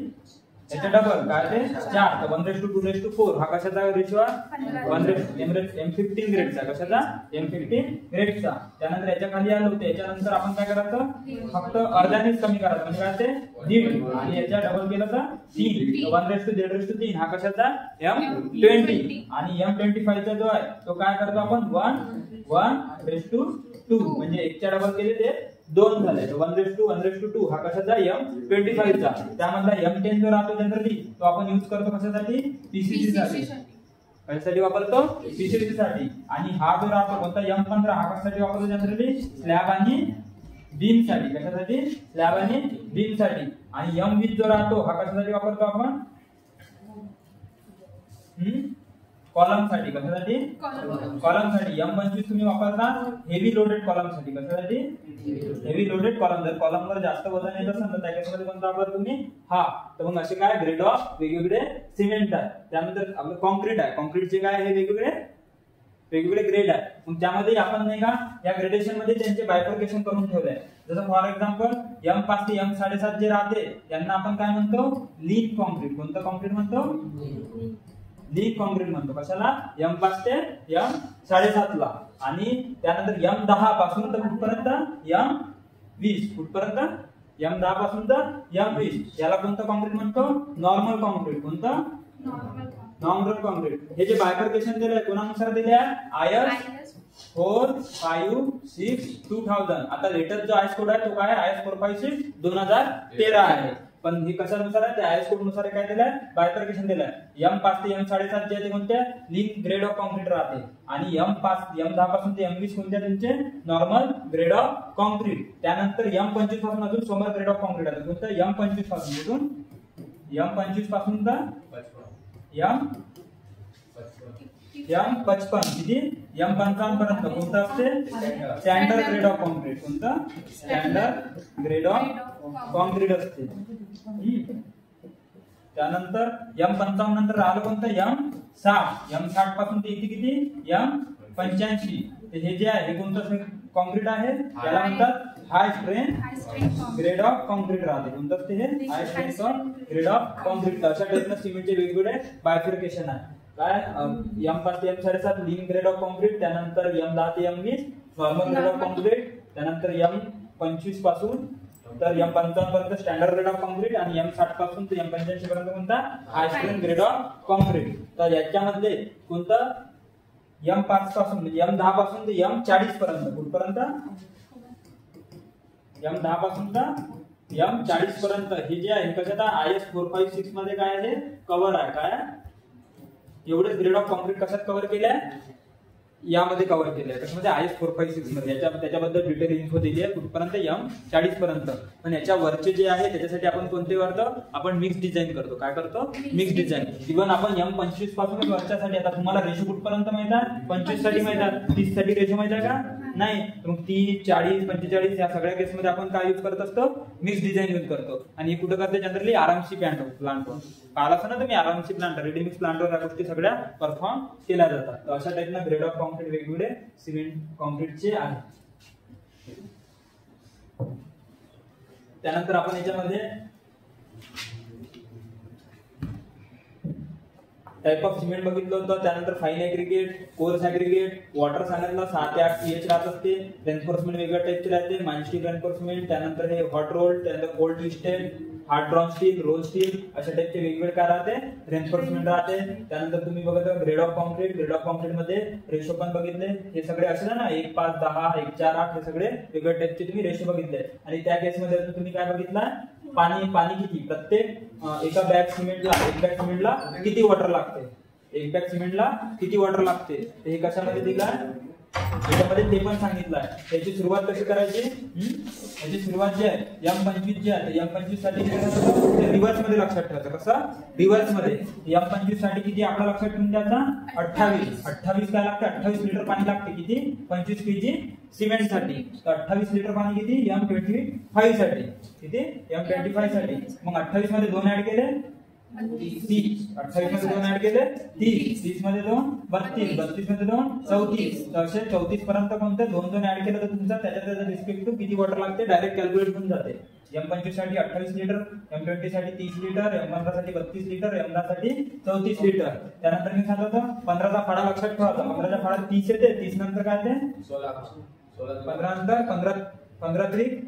त्याच्या डबल काय ते 4. तर 1:2:4 हा कशाचा रेशो आहे M15 ग्रेडचा. कशाचा M15 ग्रेडचा. त्यानंतर याच्या खाली आलो तर याच्यानंतर आपण काय करायचं फक्त अर्ध्यानेच कमी करायचं म्हणजे काय ते 1.5 आणि याच्या डबल केलं तर 3. 1:1.5 हा कशाचा M20 आणि M25 चा जो आहे तो काय करतो आपण 1:2 म्हणजे 1 च्या डबल केले ते 2 झाले. तर 1:2 हा कशाचा M25 चा. त्यामधला M10 जो राहतो जनरली तो आपण यूज करतो कशासाठी PCC साठी. कशासाठी वापरतो PCC साठी. आणि हा जो राहतो कोणता M15 हा कशासाठी वापरतो जनरली स्लॅब आणि बीम साठी. कशासाठी स्लॅब आणि बीम साठी. आणि M20 जो राहतो हा कशासाठी वापरतो आपण कॉलम साठी. कशासाठी कॉलम साठी. M25 तुम्ही वापरता हेवी लोडेड कॉलम साठी. कशासाठी हेवी लोडेड कॉलम. जर कॉलम वर जास्त वजन येत असेल तर त्याच्यामध्ये कोणता वापर तुम्ही हा. तर मग असे काय ग्रेड ऑफ वेगवेगळे सिमेंट आहे. त्यानंतर आपलं कॉन्क्रीट आहे. कॉन्क्रीटचे काय हे वेगवेगळे ग्रेड आहे. मग त्यामध्ये आपण नाही का या ग्रेडेशन मध्ये त्यांचे बायफर्केशन करून ठेवलंय. जसं फॉर एक्झाम्पल M5 ते M7.5 जे राहते त्यांना आपण काय म्हणतो लीन कॉन्क्रीट. कोणतं कॉन्क्रीट म्हणतो लीन कॉन्क्रीट म्हणतो. कशाला M5 ते M7.5 ला. आणि त्यानंतर M10 पासून तर कुठपर्यंत M20 कुठपर्यंत M10 पासून तर M20 याला कोणतं कॉन्क्रीट म्हणतो नॉर्मल कॉन्क्रीट. कोणतं नॉर्मल कॉन्क्रीट. हे जे बायफर्केशन दिले आहे कोणानुसार दिले आहे IS 456/2000. आता लेटेस्ट जो IS कोड आहे तो काय IS 456/2013 आहे. पण हे कशानुसार आहे ते IS कोड नुसार काय दिलंय बायफर्केशन दिलंय. M5 ते M7.5 जे कोणत्या लीन ग्रेड ऑफ कॉन्क्रीट राहते आणि M10 पासून ते M20 कोणत्या त्यांचे नॉर्मल ग्रेड ऑफ कॉन्क्रीट. त्यानंतर M25 पासून अजून समर ग्रेड ऑफ कॉन्क्रीट आहे. कोणतं M25 पासून M25 पासून तर M55 किती M55 पर्यंत कोणतं असते स्टँडर्ड ग्रेड ऑफ कॉन्क्रीट. कोणतं स्टँडर्ड ग्रेड ऑफ कॉन्क्रीट असते. त्यानंतर M55 नंतर राहिलं कोणतं M60 पासून ते किती M85. हे जे आहे हे कोणतं कॉन्क्रीट आहे त्याला म्हणतात high strength grade of concrete राहते. कोणतं ते हे high strength of grade of concrete. अशा टाइपनं सिमेंटचे वेगवेगळे बायफिकेशन आहे. काय M5 ते M7 lean grade of concrete, त्यानंतर M10 ते M20 normal grade of concrete, त्यानंतर M25 पासून तर M55 पर्यंत स्टँडर्ड ग्रेड ऑफ कॉन्क्रीट आणि M60 पासून ते M85 पर्यंत कोणता high strength grade of concrete. तर याच्यामध्ये कोणतं M5 पासून म्हणजे M10 पासून ते M40 पर्यंत कुठपर्यंत M10 पासून तर M40 पर्यंत हे जे आहे कशात IS 456 मध्ये काय आहे कव्हर आहे. काय एवढे ग्रेड ऑफ कॉन्क्रीट कशात कव्हर केले आहे यामध्ये कव्हर केले आहे. त्याच्यामध्ये IS 456 मध्ये त्याच्याबद्दल डिटेल इन्फो दिली आहे कुठपर्यंत M40 पर्यंत. पण याच्या वरचे जे आहे त्याच्यासाठी आपण कोणते करतो आपण मिक्स डिझाईन करतो. काय करतो मिक्स डिझाईन. इव्हन आपण M25 पासूनच वरच्यासाठी आता तुम्हाला रेशो कुठपर्यंत माहित आहे 25 साठी माहित आहे 30 साठी रेशो माहित आहे का नाही. मग 30 40 45 या सगळ्या केसमध्ये आपण काय यूज करत असतो मिक्स डिझाईन यूज करतो. आणि कुठं करते जनरली आरामसी प्लांटवर पाहिला असं ना तुम्ही आरामसी प्लांट रेडी मिक्स प्लांटवर या गोष्टी सगळ्या परफॉर्म केल्या जातात. तर अशा टाइपनं ग्रेड ऑफ कॉन्क्रीट वेगवेगळे सिमेंट कॉन्क्रीटचे आहे. त्यानंतर आपण याच्यामध्ये टाइप ऑफ सिमेंट बघितलं होतं. त्यानंतर fine aggregate, coarse aggregate, water सॅनलला 7 ते 8 pH राहत असते. रेन्फोर्समेंट वेगळ्या टाइपचे राहते, माइल्ड स्टील रेन्फोर्समेंट, त्यानंतर हे हॉट रोल्ड, त्यानंतर cold twisted, hard drawn steel, role steel अशा टाइपचे वेगवेगळे काय राहते रेन्फोर्समेंट राहते. त्यानंतर तुम्ही बघत grade of concrete. Grade of concrete मध्ये रेशो पण बघितले. हे सगळे असे ना 1 5 10 1 4 8 हे सगळे वेगवेगळ्या टाइपचे तुम्ही रेशो बघितले. आणि त्या केसमध्ये तुम्ही काय बघितला पाणी किती प्रत्येक एका बॅग सिमेंटला एक बॅग सिमेंटला किती वॉटर लागते एक बॅग सिमेंटला किती वॉटर लागते हे कशामध्ये दिलं त्याच्यामध्ये ते पण सांगितलं आहे. त्याची सुरुवात कशी करायची याची सुरुवात जी आहे M25 जी आहे M25 साठी रिव्हर्स मध्ये लक्षात ठेवायचं. कसं रिव्हर्स मध्ये M25 साठी किती आपला लक्षात ठेवून द्यायचा 28 काय लागते 28 लिटर पाणी लागते किती 25 kg सिमेंट साठी. तर 28 लिटर पाणी किती M25 साठी किती M25 साठी. मग 28 मध्ये 2 ऍड केले 30 28 मध्ये 2 ऍड केले 30 मध्ये 2 32 मध्ये 2 34. तर असे 34 पर्यंत कोणते 2 ऍड केलं तर तुमचा त्याच्या रिस्पेक्टिव्ह किती वॉटर लागते डायरेक्ट कॅल्क्युलेट होऊन जाते. M25 साठी 28 लिटर, M20 साठी 30 लिटर, M15 साठी 32 लिटर, M10 साठी 34 लिटर. त्यानंतर मी सांगतो 15 चा फाडा लक्षात ठेवायचा. 15 च्या फाडा 30 येते. 30 नंतर काय येते 15 नंतर 15 3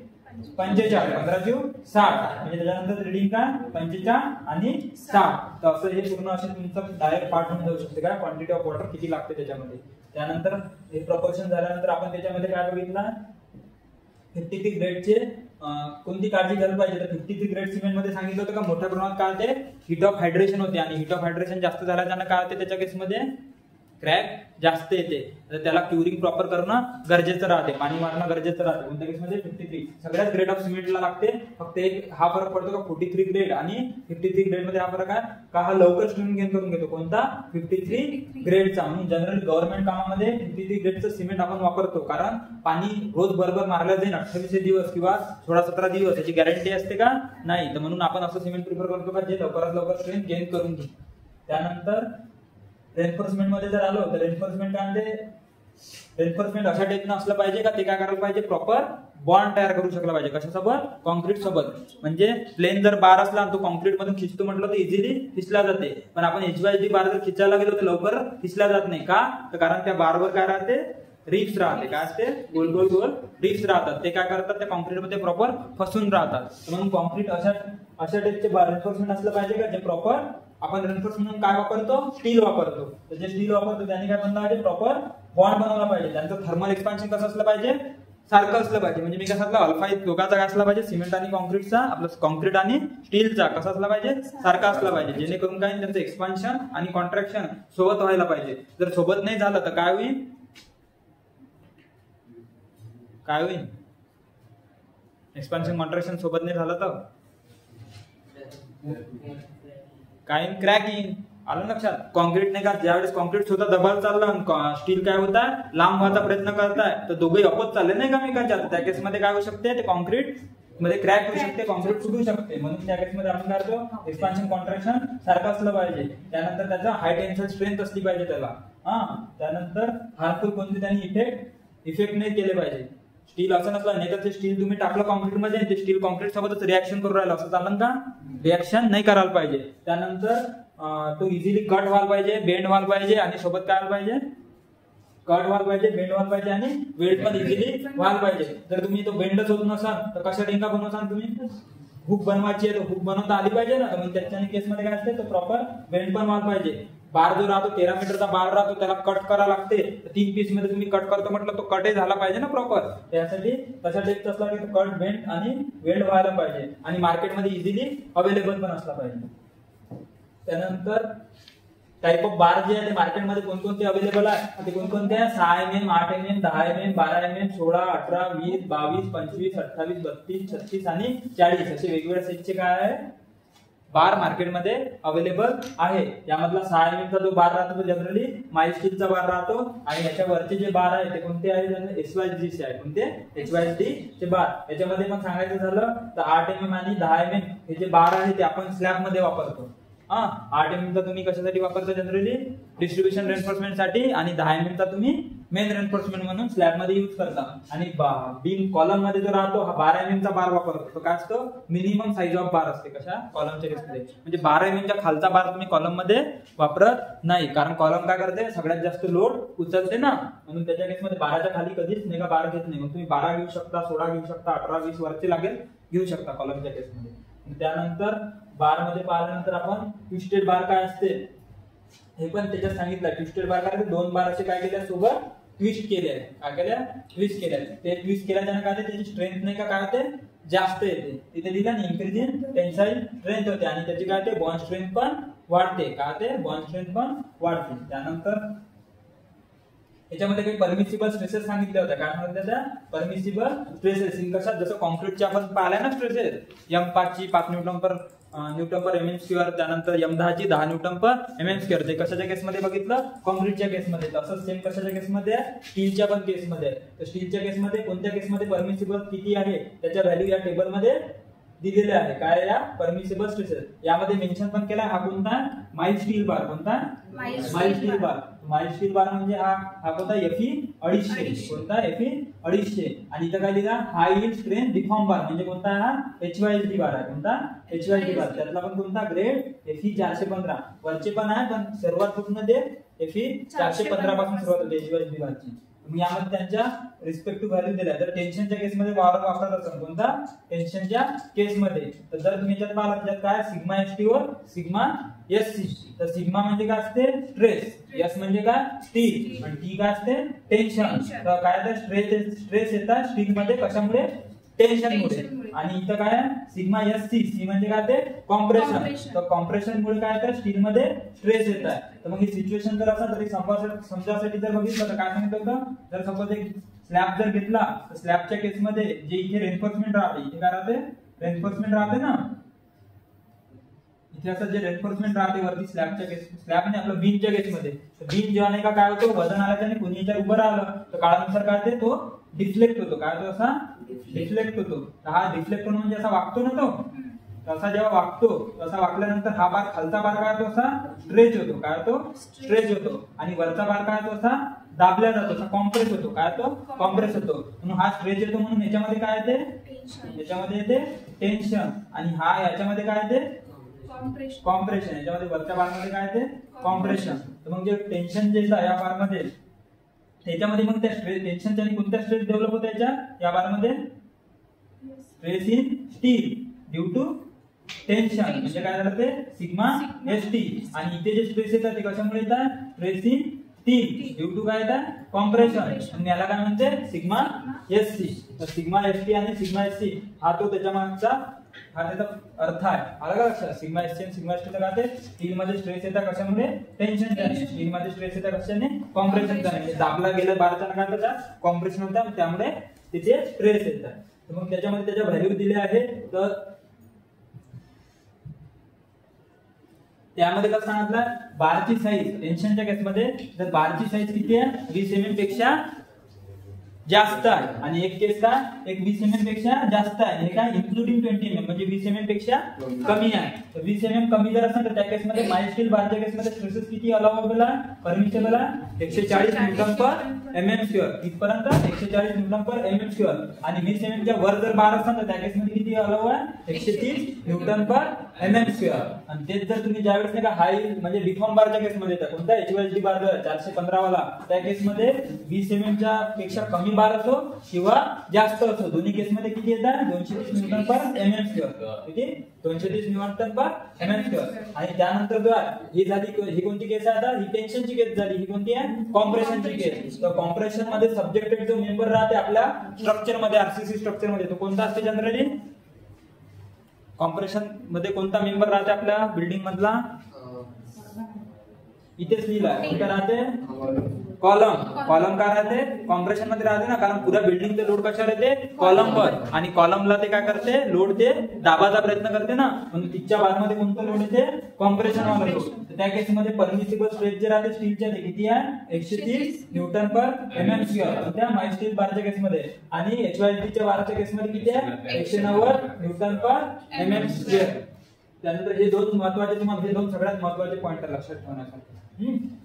45 15 जीव 60 म्हणजे त्याच्यानंतर रीडिंग काय 45 आणि 60. तर असं हे पूर्ण असे तुमचं डायरेक्ट पार्ट होऊन जाऊ शकते काय क्वांटिटी ऑफ वॉटर किती लागते त्याच्यामध्ये. त्यानंतर हे प्रपोर्शन झाल्यानंतर आपण त्याच्यामध्ये काय बघितलं 53 ग्रेडचे कोणती काळजी घ्यायला पाहिजे. तर 53 ग्रेड सिमेंट मध्ये सांगितलं होतं का मोठ्या प्रमाणात काय होते हीट ऑफ हायड्रेशन होते. आणि हीट ऑफ हायड्रेशन जास्त झाल्याने काय होते त्याच्या केसमध्ये क्रॅक जास्त येते. तर त्याला क्युरिंग प्रॉपर करणं गरजेचं राहते. पाणी मारणं गरजेचं राहते. कोणत्या केसमध्ये 53 सगळ्याच ग्रेड ऑफ सिमेंटला लागते. फक्त एक हा फरक पडतो का 43 ग्रेड आणि 53 ग्रेड मध्ये हा फरक आहे का हा लवकर स्ट्रेन गेन करून घेतो कोणता 53 ग्रेडचा. म्हणून जनरली गव्हर्नमेंट कामामध्ये 53 ग्रेडचं सिमेंट आपण वापरतो. कारण पाणी रोज बरोबर मारलं जाईल 28 दिवस किंवा 16-17 दिवस याची गॅरंटी असते का नाही. तर म्हणून आपण असं सिमेंट प्रिफर करतो का जे लवकरात लवकर स्ट्रेन गेन करून घेईल. त्यानंतर रेन्फोर्समेंट मध्ये जर आलो तर रेन्फोर्समेंट काय म्हणते रेन्फोर्समेंट अशा टाइपनं असलं पाहिजे का ते काय करायला पाहिजे प्रॉपर बॉन्ड तयार करू शकला पाहिजे. कशासोबत कॉन्क्रीट सोबत. म्हणजे प्लेन जर बार असला तो कॉन्क्रीट मधून खिचतो म्हटलं तर इझिली खिचला जाते. पण आपण HYD बार जर खिचायला गेलो तर लवकर खिचला जात नाही का तर कारण त्या बारवर काय राहते रिप्स राहते. काय असते गोल गोल गोल रिप्स राहतात. ते काय करतात त्या कॉन्क्रीट मध्ये प्रॉपर फसून राहतात. म्हणून कॉन्क्रीट अशा टाइपचे रेन्फोर्समेंट असलं पाहिजे का जे प्रॉपर आपण रेन्फोर्समेंट म्हणून काय वापरतो स्टील वापरतो. तर जे स्टील वापरतो त्याने काय बनलं पाहिजे प्रॉपर बॉन्ड बनवला पाहिजे. त्यांचं थर्मल एक्सपान्शन कसं असलं पाहिजे सारखं असलं पाहिजे. म्हणजे मी कसं अल्फा दोघांचा काय असला पाहिजे सिमेंट आणि कॉन्क्रीटचा आपलं कॉन्क्रीट आणि स्टीलचा कसा असला पाहिजे सारखा असला पाहिजे. जेणेकरून काय त्यांचं एक्सपान्शन आणि कॉन्ट्रॅक्शन सोबत व्हायला पाहिजे. जर सोबत नाही झालं तर काय होईल एक्सपान्शन कॉन्ट्रॅक्शन सोबत नाही झालं तर काय क्रॅकिंग आलं लक्षात. कॉन्क्रीट नाही का ज्यावेळेस कॉन्क्रीट सुद्धा दबाव चालला स्टील काय होता लांब व्हायचा प्रयत्न करताय तर दोघे अपत चालले नाही का मी काय त्या केसमध्ये काय होऊ शकते ते कॉन्क्रीट मध्ये क्रॅक होऊ शकते कॉन्क्रीट फुटू शकते. म्हणून त्या केसमध्ये आपण काय करतो एक्सपान्शन कॉन्ट्रॅक्शन सारखं असलं पाहिजे. त्यानंतर त्याचा हाय टेन्शन स्ट्रेंथ असली पाहिजे त्याला. त्यानंतर हार्मफुल कोणते त्यांनी इफेक्ट इफेक्ट नाही केले पाहिजे. स्टील असं नसलं, नाही तर ते स्टील तुम्ही टाकलं कॉन्क्रीट मध्ये, ते स्टील कॉन्क्रीट सोबतच रिॲक्शन करून राहिलं असं चालेल का? रिॲक्शन नाही करायला पाहिजे. त्यानंतर तो इझिली कट व्हायला पाहिजे, बेंड व्हायला पाहिजे आणि सोबत काय व्हायला पाहिजे? कट व्हायला पाहिजे, बेंड व्हायला पाहिजे आणि वेल्ड पण इझिली व्हायला पाहिजे. जर तुम्ही तो बेंडच होत नसाल तर कशा रिंगा बनवसाल तुम्ही? हुक बनवायची आहे तर हुक बनवता आली पाहिजे ना. मग त्याच्या केस मध्ये काय असते, तो प्रॉपर बेंड पण व्हायला पाहिजे. बार जो राहतो 13 मीटरचा बार राहतो, त्याला कट करायला लागते. 3 पीस मध्ये तुम्ही कट करतो म्हटलं, तो कटही झाला पाहिजे ना प्रॉपर. त्यासाठी तशा टाईपचा असला की तो कट, बेंड आणि वेल्ड व्हायला पाहिजे आणि मार्केटमध्ये इझिली अवेलेबल पण असला पाहिजे. त्यानंतर टाइप ऑफ बार जे आहे ते मार्केटमध्ये कोणकोणते अवेलेबल आहे ते कोणकोणते आहे? 6 mm, 8 mm, 10 mm, 12 mm, 16, 18, 20, 22, 25, 28, 32, 36 आणि 40 असे वेगवेगळ्या साईजचे काय आहे बार मार्केटमध्ये अवेलेबल आहे. यामधला 6 mm चा जो बार राहतो तो जनरली माइल्ड स्टीलचा बार राहतो आणि याच्या वरचे जे बार आहे ते कोणते आहे? HYSD चे आहे. कोणते? HYSD चे बार. याच्यामध्ये पण सांगायचं झालं तर 8 mm आणि 10 mm हे जे बार आहे ते आपण स्लॅब मध्ये वापरतो. 8 mm चा तुम्ही कशासाठी वापरता? जनरली डिस्ट्रीब्युशन रेन्फोर्समेंट साठी, आणि 10 mm चा तुम्ही मेन रेन्फोर्समेंट म्हणून स्लॅब मध्ये युज करता. आणि बीम कॉलम मध्ये जो राहतो हा 12 mm चा बार वापरतो. तो काय असतो? मिनिमम साईज ऑफ बार असते. कशा? कॉलमच्या केसमध्ये. म्हणजे 12 mm च्या खालचा बार तुम्ही कॉलम मध्ये वापरत नाही, कारण कॉलम काय करते? सगळ्यात जास्त लोड उचलते ना, म्हणून त्याच्या केसमध्ये 12च्या खाली कधीच नाही का बार घेत नाही. मग तुम्ही 12 घेऊ शकता, 16 घेऊ शकता, 18, 20 वरचे लागेल घेऊ शकता कॉलमच्या केसमध्ये. त्यानंतर बार मध्ये पाहिल्यानंतर आपण ट्विस्टेड बार काय असते हे पण त्याच्यात सांगितलं. ट्विस्टेड बार काय? 2 बार असे काय केल्या सोबत ट्विस्ट केले. काय केल्या? ट्विस्ट केल्या. ते ट्विस्ट केल्याने काय होते? त्याची स्ट्रेंथ नाही का काय होते? जास्त येते. तिथे दिला ना इन्क्रीज इन टेन्साइल स्ट्रेंथ होते आणि त्याची काय होते? बॉन्ड स्ट्रेंथ पण वाढते. काय होते? बॉन्ड स्ट्रेंथ पण वाढते. त्यानंतर याच्यामध्ये काही परमिसिबल स्ट्रेसेस सांगितले होते. काय सांगितलं त्या? परमिसिबल स्ट्रेसेस इन कशात? जसं कॉन्क्रीटचे आपण पाहिल्या ना स्ट्रेसेस, M5 ची 5 न्यूटन पर mm स्क्वेअर, त्यानंतर M10 ची 10 न्यूटन पर mm स्क्वेअर. ते कशाच्या केसमध्ये बघितलं? कॉन्क्रीटच्या केसमध्ये. तसंच सेम कशाच्या केसमध्ये आहे? स्टीलच्या पण केसमध्ये आहे. तर स्टीलच्या केसमध्ये कोणत्या केसमध्ये परमिसिबल किती आहे त्याच्या व्हॅल्यू या टेबलमध्ये दिलेले आहे. काय? या परमिसिबल स्ट्रेसेस. यामध्ये मेन्शन पण केला हा कोणता? Mild steel bar. कोणता? Mild steel bar. Mild steel bar म्हणजे हा कोणता? Fe 250. कोणता? Fe 250. आणि इथं काय दिला? हाय यील्ड स्ट्रेंथ डिफॉर्म बार म्हणजे कोणता? हा HYSD बार आहे. कोणता? HYSD बार. त्यातला पण कोणता? Grade Fe 415. वरचे पण आहे पण सर्वात पूर्ण ते Fe 415 पासून सुरुवात होते HYSD बारची. यामध्ये त्यांच्या रिस्पेक्टिव्ह व्हॅल्यू दिल्या. जर टेन्शनच्या केसमध्ये वापरत असेल कोणता? टेन्शनच्या केसमध्ये तर जर तुम्ही याच्यात पाहिलं त्याच्यात काय? सिग्मा ST वर सिग्मा SC. तर सिग्मा म्हणजे काय असते? स्ट्रेस. S म्हणजे काय? स्टील. आणि T काय असते? टेन्शन. तर काय? स्ट्रेस येतात स्टील मध्ये कशामुळे? टेन्शनमुळे. आणि इथं काय? Sigma SC. C म्हणजे काय? ते कॉम्प्रेशन. तर कॉम्प्रेशन मुळे काय येतं? स्टील मध्ये स्ट्रेस येत आहे. तर मग ही सिच्युएशन जर असेल तरी समजासाठी जर बघितलं तर काय सांगितलं होतं? जर सपोज एक स्लॅब जर घेतला तर स्लॅबच्या केसमध्ये जे इथे रेन्फोर्समेंट राहते, इथे काय राहते? रेन्फोर्समेंट राहते ना. इथे असं जे रेन्फोर्समेंट राहते वरती स्लॅबच्या केस, स्लॅब ने आपलं बीमच्या केसमध्ये, बीम जेव्हा नाही का काय होतो? वजन आलं त्याने कोणी याच्यावर उभं राहिलं तर काळानुसार काय ते? तो डिफ्लेक्ट होतो. काय? तो असा डिफ्लेक्ट होतो. हा डिफ्लेक्ट होणं म्हणजे असा वागतो ना तो. तसा जेव्हा वागतो तसा वागल्यानंतर हा बार खालचा बार काय तो असा स्ट्रेच होतो. काय? तो स्ट्रेच होतो. आणि वरचा बार काय? तो असा दाबला जातो, असा कॉम्प्रेस होतो. काय? तो कॉम्प्रेस होतो. म्हणून हा स्ट्रेच येतो. म्हणून याच्यामध्ये काय येते? याच्यामध्ये येते टेन्शन. आणि हा याच्यामध्ये काय येते? कॉम्प्रेशन. याच्यामध्ये वरच्या बार मध्ये काय येते? कॉम्प्रेशन. तर मग जे टेन्शन जे येतं या बार मध्ये त्याच्यामध्ये मग त्या स्ट्रेस टेन्शनच्या आणि कोणत्या स्ट्रेस डेव्हलप होते या बार मध्ये? Stress in steel due to tension. म्हणजे काय झालं ते? Sigma ST. आणि इथे जे स्ट्रेस येतात ते कशामुळे येतात? Stress in steel due to काय येतात? कॉम्प्रेशन. आणि याला काय म्हणते? Sigma SC. तर सिग्मा ST आणि सिग्मा SC हा तो त्याच्या मागचा हा त्याचा अर्थ आहे. आला का लक्षात? सिग्मा SC आणि सिग्मा ST काय ते? स्टील मध्ये स्ट्रेस येतात कशामुळे? टेन्शनच्या. स्टील मध्ये स्ट्रेस येतात कशाने? कॉम्प्रेशनच्या. म्हणजे दाबला गेला बारचा काय त्याचा? कॉम्प्रेशन होतं, त्यामुळे तिथे स्ट्रेस येतात. तर मग त्याच्यामध्ये त्याच्या व्हॅल्यू दिले आहे. तर त्यामध्ये कसं सांगितलं? बारची साईज टेन्शनच्या केसमध्ये जर बारची साईज किती आहे? 20 mm पेक्षा जास्त आहे आणि एक केस काय एक 20 mm पेक्षा जास्त आहे, हे काय इन्क्लुडिंग 20 mm म्हणजे 20 mm पेक्षा कमी आहे. तर 20 mm कमी जर असेल तर त्या केसमध्ये माइल्ड स्टील बारच्या केसमध्ये स्ट्रेसेस किती अलाउएबल आहे, परमिसेबल आहे 140 न्यूटन पर mm². इथपर्यंत 140 न्यूटन पर mm². आणि 20 mm च्या वर जर बार असेल तर त्या केसमध्ये किती अलाउ आहे 130 न्यूटन पर mm². आणि तेच जर तुम्ही ज्यावेळेस नाही का हाय म्हणजे डिफॉर्म बारच्या केसमध्ये येतात कोणता HYSD बार 415 वाला त्या केसमध्ये 20 mm च्या पेक्षा कमी बार असो किंवा जास्त असो दोन्ही केसमध्ये किती येतात 230 न्यूटन पर mm². किती 230 न्यूटन पर mm². आणि त्यानंतर जो ही झाली ही कोणती केस आहे, आता ही टेन्शनची केस झाली. ही कोणती आहे कॉम्प्रेशनची केस. तर कॉम्प्रेशन मध्ये सब्जेक्टेड जो मेंबर राहते आपल्या स्ट्रक्चर मध्ये आरसीसी स्ट्रक्चर मध्ये तो कोणता असते जनरली, कॉम्प्रेशन मध्ये कोणता मेंबर राहते आपल्या बिल्डिंग मधला, इथेच लिहिला कुठे राहते कॉलम. कॉलम काय राहते कॉम्प्रेशन मध्ये राहते ना, कारण पुऱ्या बिल्डिंगचे लोड कशावर येते कॉलमवर. आणि कॉलमला ते काय करते लोड ते दाबाचा प्रयत्न करते ना, म्हणून तिच्या बारमध्ये कोणतं लोड येते कॉम्प्रेशन वाला लोड. तर त्या केसमध्ये परमिसिबल स्ट्रेस जे राहते स्टीलच्या ते किती आहे 130 न्यूटन पर mm². त्या माइल्ड स्टील बारच्या केसमध्ये. आणि HYSD च्या बारच्या केसमध्ये किती आहे 190 न्यूटन पर mm². त्यानंतर हे दोन महत्वाचे तुम्हाला हे दोन सगळ्यात महत्वाचे पॉइंट लक्षात ठेवण्यासाठी.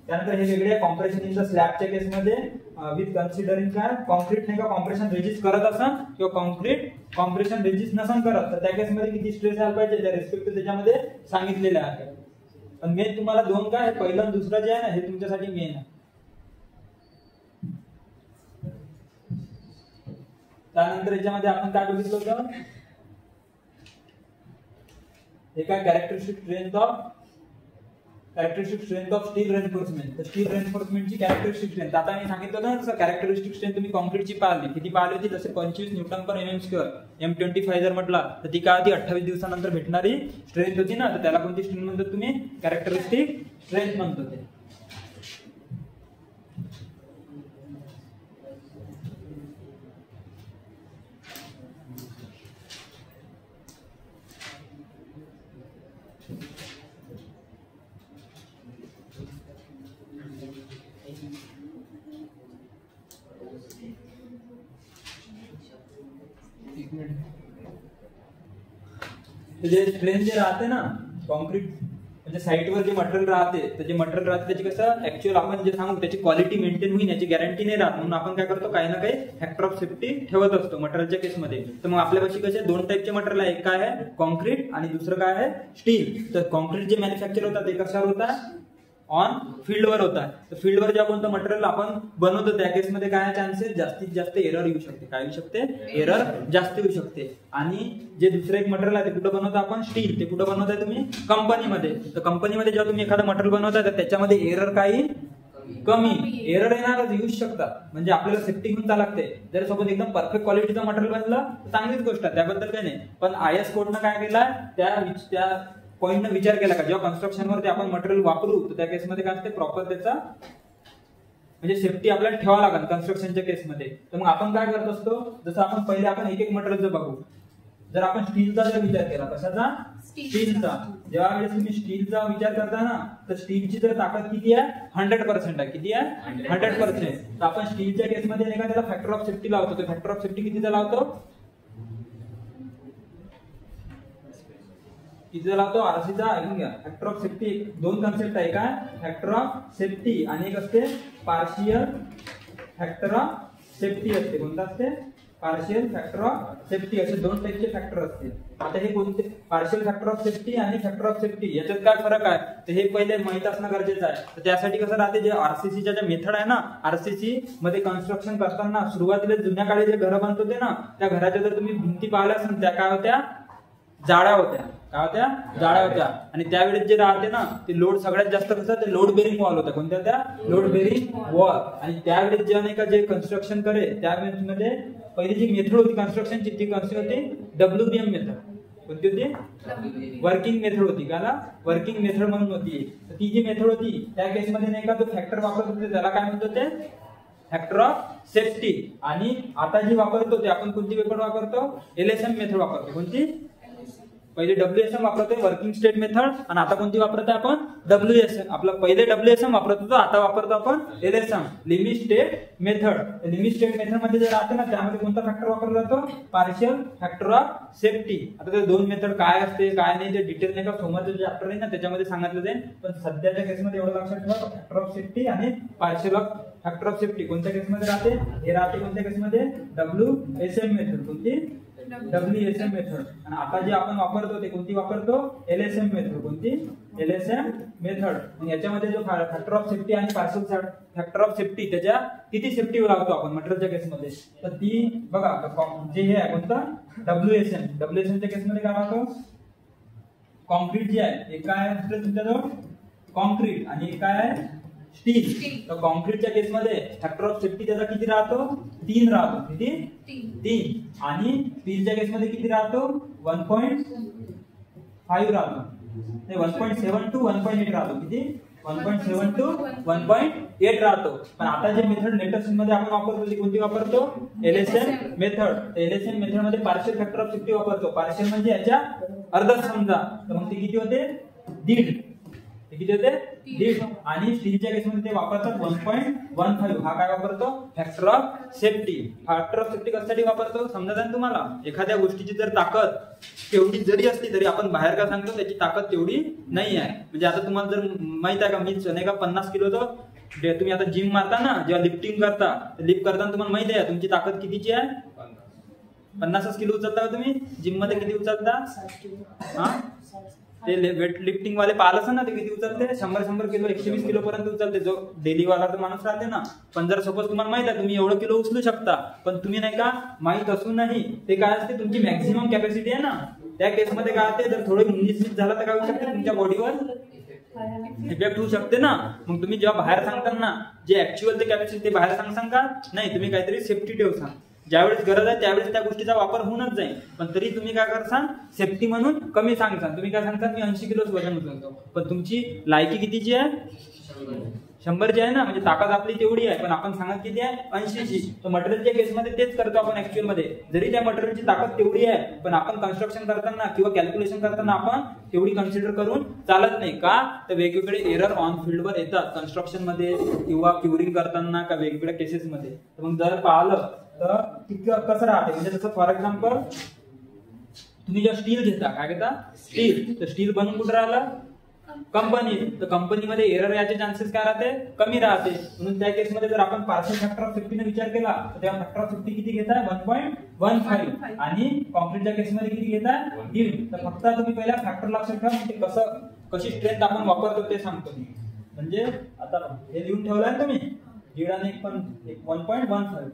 त्यानंतर हे वेगळे कॉम्प्रेशन इन द स्लॅबच्या केसमध्ये विथ कन्सिडरिंग काय कॉन्क्रीट नाही का कॉम्प्रेशन रेजिस्ट करत असा किंवा कॉन्क्रीट कॉम्प्रेशन रेजिस्ट नसन करत तर त्या केसमध्ये किती स्ट्रेस आला पाहिजे त्या रिस्पेक्ट त्याच्यामध्ये सांगितलेले आहे. पण मेन तुम्हाला दोन काय पहिलं आणि दुसरं जे आहे ना हे तुमच्यासाठी मेन आहे. त्यानंतर याच्यामध्ये आपण काय बघितलं होतं, हे काय characteristic strength of steel reinforcement. तर स्टील रेन्फोर्समेंटची कॅरेक्टरिस्टिक स्ट्रेंथ आता मी सांगितलं ना तसं कॅरेक्टरिस्टिक स्ट्रेंथ तुम्ही कॉन्क्रीटची पाहिली किती पाहिली होती, जसे 25 न्यूटन पर mm². M25 जर म्हटला तर ती काय होती 28 दिवसानंतर भेटणारी स्ट्रेंथ होती ना, तर त्याला कोणती स्ट्रेंथ म्हणतो तुम्ही कॅरेक्टरिस्टिक स्ट्रेंथ म्हणतो ते. जे स्ट्रेंथ जे राहते ना कॉन्क्रीट म्हणजे साईटवर जे मटेरियल राहते तर जे मटेरियल राहते त्याची कसं ऍक्च्युअल आपण जे सांगू त्याची क्वालिटी मेंटेन होईल याची गॅरंटी नाही राहत, म्हणून आपण काय करतो काही ना काही फॅक्टर ऑफ सेफ्टी ठेवत असतो मटेरियलच्या केसमध्ये. तर मग आपल्यापाशी कसे दोन टाईपचे मटेरियल आहे, एक काय आहे कॉन्क्रीट आणि दुसरं काय आहे स्टील. तर कॉन्क्रीट जे मॅन्युफॅक्चर होतात ते कशावर होतात ऑन फील्डवर होता. तर फील्डवर जेव्हा कोणतं मटेरियल आपण बनवतो त्या केसमध्ये काय चान्सेस जास्तीत जास्त एरर येऊ शकते, काय येऊ शकते एरर जास्त येऊ शकते. आणि जे दुसरं एक मटेरियल आहे ते कुठं बनवतो आपण स्टील, ते कुठं बनवताय तुम्ही कंपनीमध्ये. तर कंपनीमध्ये जेव्हा तुम्ही एखादं मटेरियल बनवताय तर त्याच्यामध्ये एरर काही कमी एरर येणारच येऊ शकतात, म्हणजे आपल्याला सेफ्टी घेऊन चालू लागते. जर सोबत एकदम परफेक्ट क्वालिटीचं मटेरियल बनलं तर चांगलीच गोष्ट आहे, त्याबद्दल काही नाही. पण IS कोडनं काय केलं त्या पॉइंटने विचार केला का जेव्हा कन्स्ट्रक्शन वरती आपण मटेरियल वापरू तर त्या केसमध्ये काय असते प्रॉपर त्याचा म्हणजे सेफ्टी आपल्याला ठेवावं लागेल कन्स्ट्रक्शनच्या केसमध्ये. तर मग आपण काय करत असतो, जसं आपण पहिले आपण एक एक मटेरियलचं बघू. जर आपण स्टीलचा जर विचार केला, कशाचा स्टीलचा, जेव्हा वेळेस तुम्ही स्टीलचा विचार करता ना तर स्टीलची जर ताकद किती आहे 100% आहे. किती आहे 100%. तर आपण स्टीलच्या केसमध्ये नाही का त्याला फॅक्टर ऑफ सेफ्टी लावतो. तो फॅक्टर ऑफ सेफ्टी कितीचा लावतो, किती लावतो आरसीचा. ऐकून घ्या, फॅक्टर ऑफ सेफ्टी दोन कन्सेप्ट आहे, काय फॅक्टर ऑफ सेफ्टी आणि एक असते पार्शियल फॅक्टर ऑफ सेफ्टी असते. कोणता असते पार्शियल फॅक्टर ऑफ सेफ्टी, असे दोन टाईपचे फॅक्टर असते. आता हे कोणते पार्शियल फॅक्टर ऑफ सेफ्टी आणि फॅक्टर ऑफ सेफ्टी याच्यात काय फरक आहे तर हे पहिले माहित असणं गरजेचं आहे. तर त्यासाठी कसं राहते जे आरसीसीच्या ज्या मेथड आहे ना, आरसीसी मध्ये कन्स्ट्रक्शन करताना सुरुवातीला जुन्या काळी जे घरं बनत होते ना त्या घराच्या जर तुम्ही भिंती पाहिल्या असेल त्या काय होत्या जाळ्या होत्या. काय होत्या जाळ्या होत्या. आणि त्यावेळेस जे राहते ना ते लोड सगळ्यात जास्त कसं ते लोड बेरिंग वॉल होत्या. कोणत्या त्या लोड बेरिंग वॉल. आणि त्यावेळेस जे नाही का जे कन्स्ट्रक्शन करे त्यावेळेस मध्ये पहिली जी मेथड होती कन्स्ट्रक्शनची ती कन्स्ट्रक्शन होती WBM मेथड. कोणती होती वर्किंग मेथड होती. का वर्किंग मेथड म्हणून होती. ती जी मेथड होती त्या केसमध्ये नाही का तो फॅक्टर वापरत होते त्याला काय म्हणतो ते फॅक्टर ऑफ सेफ्टी. आणि आता जी वापरतो ते आपण कोणती मेथड वापरतो LSM मेथड वापरतो. कोणती पहिले WSM वापरतोय वर्किंग स्टेट मेथड, आणि आता कोणती वापरतोय आपण WSM. आपलं पहिले WSM वापरत होतो, आता वापरतो आपण LSM limit state method. Limit state method मध्ये जे राहते ना त्यामध्ये कोणता फॅक्टर वापरला जातो, पार्शियल फॅक्टर ऑफ सेफ्टी. आता ते दोन मेथड काय असते काय नाही ते डिटेल नाही का समोरचे जे चॅप्टर आहे ना त्याच्यामध्ये सांगितलं जाईल, पण सध्याच्या केसमध्ये एवढं लक्षात ठेवा फॅक्टर ऑफ सेफ्टी आणि पार्शियल फॅक्टर ऑफ सेफ्टी कोणत्या केसमध्ये राहते, हे राहते कोणत्या केसमध्ये WSM मेथड. कोणती WSM मेथड. आणि आता जे आपण वापरतो ते कोणती वापरतो, LSM मेथड. कोणती LSM मेथड. याच्यामध्ये जो फॅक्टर ऑफ सेफ्टी आणि पार्शियल फॅक्टर ऑफ सेफ्टी त्याच्या किती सेफ्टी लावतो आपण मटेरियलच्या केसमध्ये, तर ती बघा जे हे आहे कोणतं WSM च्या केसमध्ये काय राहतो, कॉन्क्रीट जे आहे एक काय आहे तुमच्याजवळ कॉन्क्रीट आणि एक काय आहे स्टील. तर कॉन्क्रीटच्या केसमध्ये फॅक्टर ऑफ सेफ्टी त्याचा किती राहतो, 3 राहतो. किती 3. आणि स्टीलच्या केसमध्ये किती राहतो 1.5 राहतो. ते 1.7 to 1.8 राहतो. किती 1.7 to 1.8 राहतो. पण आता जे मेथड लेटेस्ट मध्ये आपण वापरतो ती कोणती वापरतो, LSM मेथड. LSM मेथड मध्ये पार्शियल फॅक्टर ऑफ सेफ्टी वापरतो. पार्शियल म्हणजे याच्या अर्धा समजा, तर मग ते किती होते 1.5. किती होते 1.5. आणि स्टीलच्या केसमध्ये ते वापरतात 1.15. हा काय वापरतो, factor of safety. Factor of safety कशासाठी वापरतो समजा तुम्हाला, एखाद्या गोष्टीची जर ताकद तेवढी जरी असली तरी आपण बाहेर का सांगतो त्याची ताकद तेवढी नाही आहे. म्हणजे आता तुम्हाला जर माहित आहे का, मी नाही का 50 किलोचं तुम्ही आता जिम मारता ना, जेव्हा लिफ्टिंग करता लिफ्ट करताना तुम्हाला माहिती आहे तुमची ताकद कितीची आहे, 50 किलो उचलता का तुम्ही जिम मध्ये, किती उचलता हा ते वेट लिफ्टिंग वाले पाहिलं ना ते किती उचलते, 100 किलो 120 किलो पर्यंत उचलते जो डेली वाला माणूस राहते ना. पण जर सपोज तुम्हाला माहित आहे तुम्ही एवढं किलो उचलू शकता, पण तुम्ही नाही का माहित असूनही ते काय असते तुमची मॅक्झिमम कॅपॅसिटी आहे ना, त्या केसमध्ये काय असते जर थोडं 19-20 झालं तर काय होऊ शकते तुमच्या बॉडीवर इफेक्ट होऊ शकते ना. मग तुम्ही जेव्हा बाहेर सांगता ना जे ऍक्च्युअल ते कॅपॅसिटी ते बाहेर सांगसान का नाही, तुम्ही काहीतरी सेफ्टी ठेवसान. ज्यावेळेस गरज आहे त्यावेळेस त्या गोष्टीचा वापर होऊनच जाईल, पण तरी तुम्ही काय करसान सेफ्टी म्हणून कमी सांगसान. तुम्ही काय सांगता मी 80 किलो वजन उचलतो, पण तुमची लायकी कितीची आहे 100 ची आहे ना, म्हणजे ताकद आपली तेवढी आहे, पण आपण सांगत किती आहे 80 ची. तर मटेरियलच्या केसमध्ये तेच करतो आपण ऍक्च्युअल मध्ये, जरी त्या मटेरियलची ताकद तेवढी आहे पण आपण कन्स्ट्रक्शन करताना किंवा कॅल्क्युलेशन करताना आपण तेवढी कन्सिडर करून चालत नाही का, तर वेगवेगळे एरर ऑन फील्डवर येतात कन्स्ट्रक्शन मध्ये किंवा क्युरिंग करताना का वेगवेगळ्या केसेस मध्ये. तर मग जर पाहिलं तर कसं राहते, म्हणजे जसं फॉर एक्झाम्पल तुम्ही जेव्हा स्टील घेता काय घेता स्टील, तर स्टील बनवून कुठं राहिलं कंपनी, तर कंपनीमध्ये एरर याचे चान्सेस काय राहते कमी राहते. म्हणून त्या केसमध्ये जर आपण पार्शियल फॅक्टर ऑफ सेफ्टीने विचार केला तर तेव्हा फॅक्टर ऑफ सेफ्टी किती घेताय 1.15 आणि कॉन्क्रीटच्या केसमध्ये किती घेताय 1.5. तर फक्त तुम्ही पहिला फॅक्टर लक्षात ठेवा, म्हणजे कशी स्ट्रेंथ आपण वापरतो ते सांगतो मी. म्हणजे आता हे लिहून ठेवलंय तुम्ही 1.5 आणि 1.15.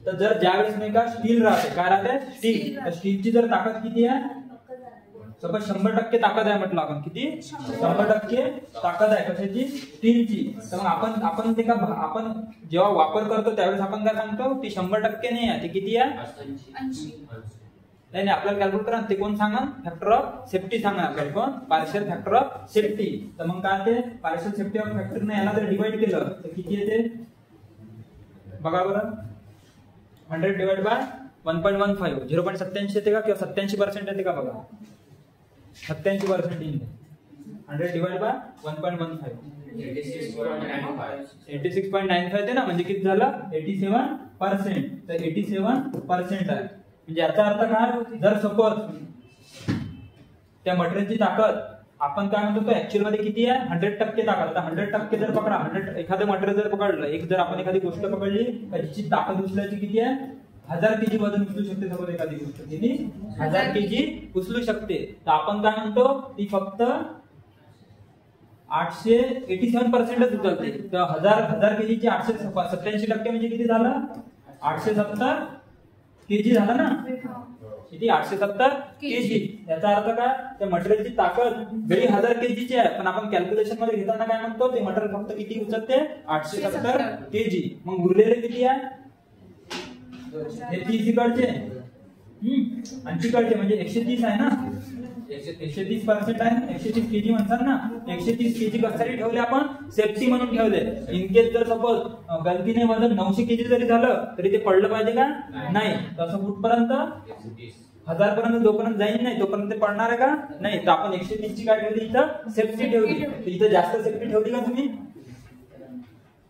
तर जर ज्यावेळेस नाही का स्टील राहते काय राहते स्टील, तर स्टीलची जर ताकद किती आहे सपोज 100% ताकद आहे म्हटलं आपण, किती 100% ताकद आहे कशाची स्टीलची. तर मग आपण ते का आपण जेव्हा वापर करतो त्यावेळेस आपण काय सांगतो ती 100% नाही आहे, ते किती आहे 80. नाही आपल्याला कॅल्क्युलेट करा ते कोण सांगा फॅक्टर ऑफ सेफ्टी सांगा आपल्याला कोण पार्शियल फॅक्टर ऑफ सेफ्टी. तर मग काय ते पार्शियल सेफ्टी ऑफ फॅक्टरने याला जर डिवाइड केलं तर किती येते बघा बरं, 100 डिवाइड बाय 1.15 0.87 येते का किंवा 87% येते का बघा, 87% येते. 100 डिवाइड बाय 1.15 86.95 येते ना, म्हणजे किती झालं 87%. तर 87% आहे. म्हणजे याचा अर्थ काय, जर सपोज त्या मटेरियलची ताकद आपण काय म्हणतो ऍक्च्युअल मध्ये किती आहे 100% ताकद. तर 100% जर पकडा, 100 एखादं मटेरियल जर पकडलं, एक जर आपण एखादी गोष्ट पकडली त्याची ताकद उचलायची किती आहे 1000 kg वजन उचलू शकते. सपोज एखादी गोष्ट किती 1000 kg उचलू शकते. तर आपण काय म्हणतो ती फक्त 87% उचलते. तर 1000 kg ची 887% म्हणजे किती झालं 870 kg झालं ना, किती 870 kg. याचा अर्थ काय त्या मटेरियलची ताकद जरी 1000 kg ची आहे, पण आपण कॅल्क्युलेशन मध्ये घेताना काय म्हणतो ते मटेरियल फक्त किती उचलते 870 kg. मग उरलेले किती आहे हे 30 इकडचे आणि तिकडचे म्हणजे 130 आहे ना, 130% आहे 130 kg म्हणतात ना. 130 kg कशासाठी ठेवले आपण सेफ्टी म्हणून ठेवले. इन केस जर सपोज गलतीने वजन 900 kg जरी झालं तरी ते पडलं पाहिजे का नाही, तसं कुठपर्यंत 1000 पर्यंत जोपर्यंत जाईल नाही तोपर्यंत पडणार आहे का नाही. तर आपण 130 ची काय ठेवली इथं सेफ्टी ठेवली. तर इथं जास्त सेफ्टी ठेवली का तुम्ही,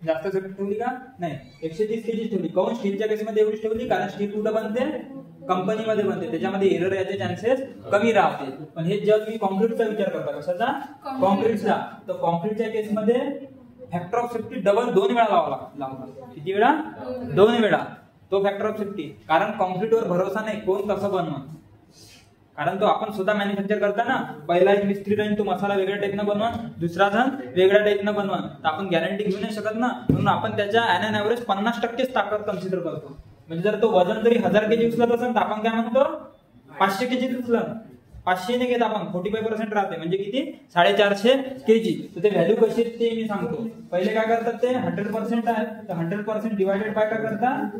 जास्त सेफ्टी ठेवली का नाही. 130 केजी ठेवली. काऊन स्टीलच्या केसमध्ये एवढी ठेवली, कारण स्टील कुठं बनते, कंपनीमध्ये बनते, त्याच्यामध्ये एरर याचे चान्सेस कमी राहते. पण हे जेव्हा तुम्ही कॉन्क्रीटचा विचार करता, कशाचा, कॉन्क्रीटचा, तर कॉन्क्रीटच्या केसमध्ये फॅक्टर ऑफ सेफ्टी डबल 2 वेळा लावला. किती वेळा, 2 वेळा तो फॅक्टर ऑफ सेफ्टी. कारण कॉन्क्रीटवर भरोसा नाही कोण कसं बनवा, कारण तो आपण स्वतः मॅन्युफॅक्चर करता ना. पहिला एक मिस्त्री राहील, तो मसाला वेगळ्या टाईपनं बनवा, दुसरा जण वेगळ्या टाईपनं बनवा, तर आपण गॅरंटी घेऊ नाही शकत ना. म्हणून आपण त्याच्या ॲन ॲव्हरेज 50% ताकद कन्सिडर करतो. म्हणजे जर तो वजन जरी 1000 केजी उचलत असेल तर आपण काय म्हणतो 500 केजी उचलत. 500 ने घेत आपण 45% राहते, म्हणजे किती 450 केजी. तर ते व्हॅल्यू कशी आहे ते मी सांगतो. पहिले काय करतात ते 100% आहे, तर 100% डिवायडेड बाय काय करतात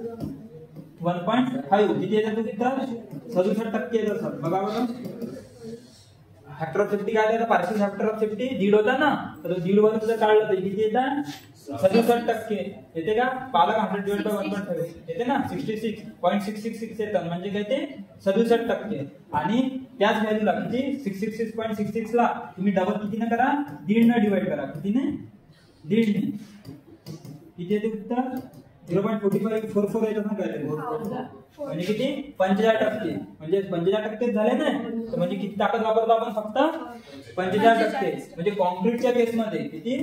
1.5. किती येतात तिथं 67% येतात सर. बघा बघा फॅक्टर ऑफ सेफ्टी काय, पार्शियल फॅक्टर ऑफ सेफ्टी 1.5 होता ना, तर 1.5 वरून जर काढलं तर किती येतात 67% येते का. पालक 100 डिवाइड बाय 1.5 येते ना 66.666 येतात, म्हणजे काय ते 67%. आणि त्याच व्हॅल्यूला किती 666.66 ला तुम्ही डबल कितीने करा, 1.5 ने डिवाइड करा. कितीने 1.5 ने. किती येते उत्तर 0.4544 येतात ना काय, म्हणजे किती 45%. म्हणजे 45% झाले ना, तर म्हणजे किती ताकद वापरतो आपण फक्त 45%. म्हणजे कॉन्क्रीटच्या केसमध्ये किती,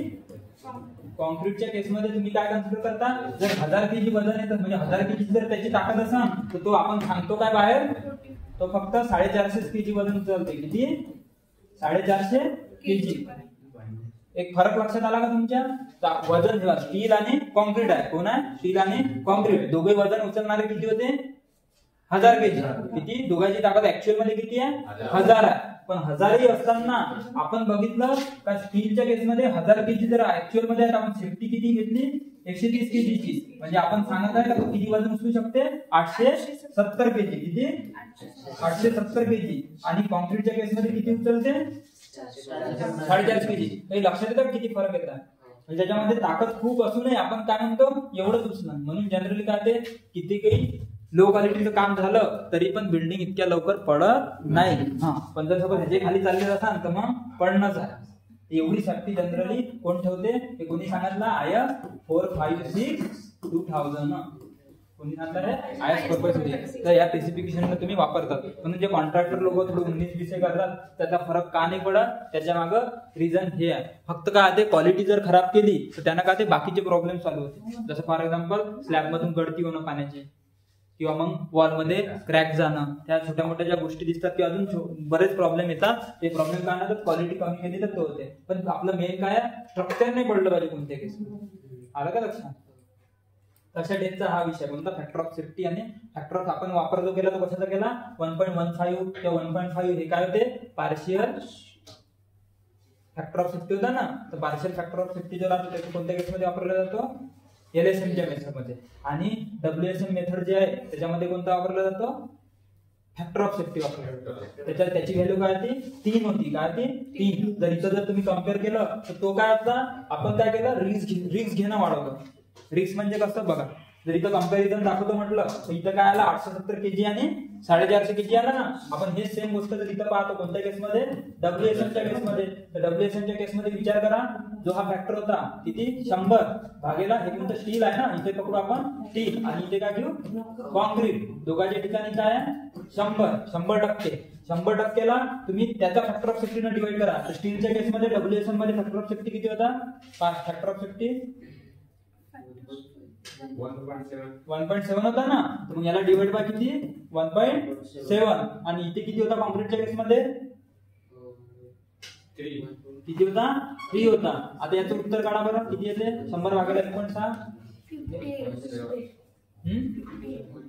कॉन्क्रीटच्या केसमध्ये तुम्ही काय कन्सिडर करता, जर 1000 केजी वजन येतं, म्हणजे 1000 केजी जर त्याची ताकद असेल तर तो आपण सांगतो काय बाहेर, तो फक्त 450 केजी वजन उचलते. किती 450 केजी. एक फरक लक्षात आला का तुमच्या, वजन जेव्हा स्टील आणि कॉन्क्रीट आहे, कोण आहे स्टील आणि कॉन्क्रीट, दोघे वजन उचलणारे किती होते 1000 केजी. किती दोघांची ताकद ऍक्च्युअल मध्ये किती आहे 1000 आहे. पण 1000 ही असताना आपण बघितलं का स्टीलच्या केसमध्ये 1000 केजी जर ऍक्च्युअल मध्ये आपण सेफ्टी किती घेतली 130 केजीची, म्हणजे आपण सांगत आहे का तो किती वजन उचलू शकते 870 केजी. किती 870 केजी. आणि कॉन्क्रीटच्या केसमध्ये किती उचलते 450 केजी. काही लक्षात येतं किती फरक येतात. म्हणजे त्याच्यामध्ये ताकद खूप असूनही आपण काय म्हणतो एवढंच उचलणार. म्हणून जनरली काय ते किती काही लो क्वालिटीचं काम झालं तरी पण बिल्डिंग इतक्या लवकर पडत नाही. पण जर सपोज ह्याचे खाली चालले असाल तर मग पडणंच आहे. एवढी सेफ्टी जनरली कोण ठेवते, हे कोणी सांगितलं IS 456/2000 कोणी सांगणार आहे IS पर्पज. तर या स्पेसिफिकेशन तुम्ही वापरतात. म्हणून जे कॉन्ट्रॅक्टर लोक थोडं 19-20 करतात त्याचा फरक का नाही पडत, त्याच्या मागं रिझन हे आहे. फक्त काय ते क्वालिटी जर खराब केली तर त्यांना काय ते बाकीचे प्रॉब्लेम चालू होते. जसं फॉर एक्झाम्पल स्लॅब मधून गळती होणं पाण्याची, किंवा मग वॉलमध्ये क्रॅक जाणं, त्या छोट्या मोठ्या ज्या गोष्टी दिसतात की अजून बरेच प्रॉब्लेम येतात. ते प्रॉब्लेम काय होतात क्वालिटी कमी केली तर तो होते. पण आपलं मेन काय स्ट्रक्चर नाही पडलं पाहिजे कोणत्या केस. आलं का लक्षात. तशा डेटचा हा विषय कोणता फॅक्टर ऑफ सेफ्टी. आणि फॅक्टर ऑफ आपण वापर जो केला तो कशाचा केला 1.15 किंवा 1.5 हे काय होते पार्शियल फॅक्टर ऑफ सेफ्टी होता ना. तर पार्शियल फॅक्टर ऑफ सेफ्टी जो राहतो त्याचा कोणत्या केसमध्ये वापरला जातो LSM च्या मेथडमध्ये. आणि WSM मेथड जे आहे त्याच्यामध्ये कोणता वापरला जातो फॅक्टर ऑफ सेफ्टी वापरला जातो. त्याच्यात त्याची व्हॅल्यू काय होती 3 होती. काय ती 3. जर इथं जर तुम्ही कम्पेअर केलं तर तो काय होता, आपण काय केलं रिस्क घेणं वाढवलं. रिस्क म्हणजे कसं बघा, जर इथं कंपॅरिझन दाखवतो म्हटलं तर इथं काय आला 870 केजी आणि 450 केजी आला ना. आपण हे सेम गोष्ट जर इथं पाहतो कोणत्या केसमध्ये WSM च्या केसमध्ये, तर WSM च्या केसमध्ये विचार करा जो हा फॅक्टर होता किती 100 भागेला हे कोणतं स्टील आहे ना, इथे पकडू आपण स्टील आणि इथे काय घेऊ कॉन्क्रीट. दोघांच्या ठिकाणी काय आहे 100%. 100%ला तुम्ही त्याचा फॅक्टर ऑफ सेफ्टीने डिवाइड करा. तर स्टीलच्या केसमध्ये WSM मध्ये फॅक्टर ऑफ सेफ्टी किती होता, फॅक्टर ऑफ सेफ्टी 1.7 होता ना. तर मग याला डिवाइड बाय किती 1.7. आणि इथे किती होता कॉन्क्रीटच्या केसमध्ये 3. किती होता 3 होता. आता याचं उत्तर काढा बरं किती येते 100 भागाला 1.6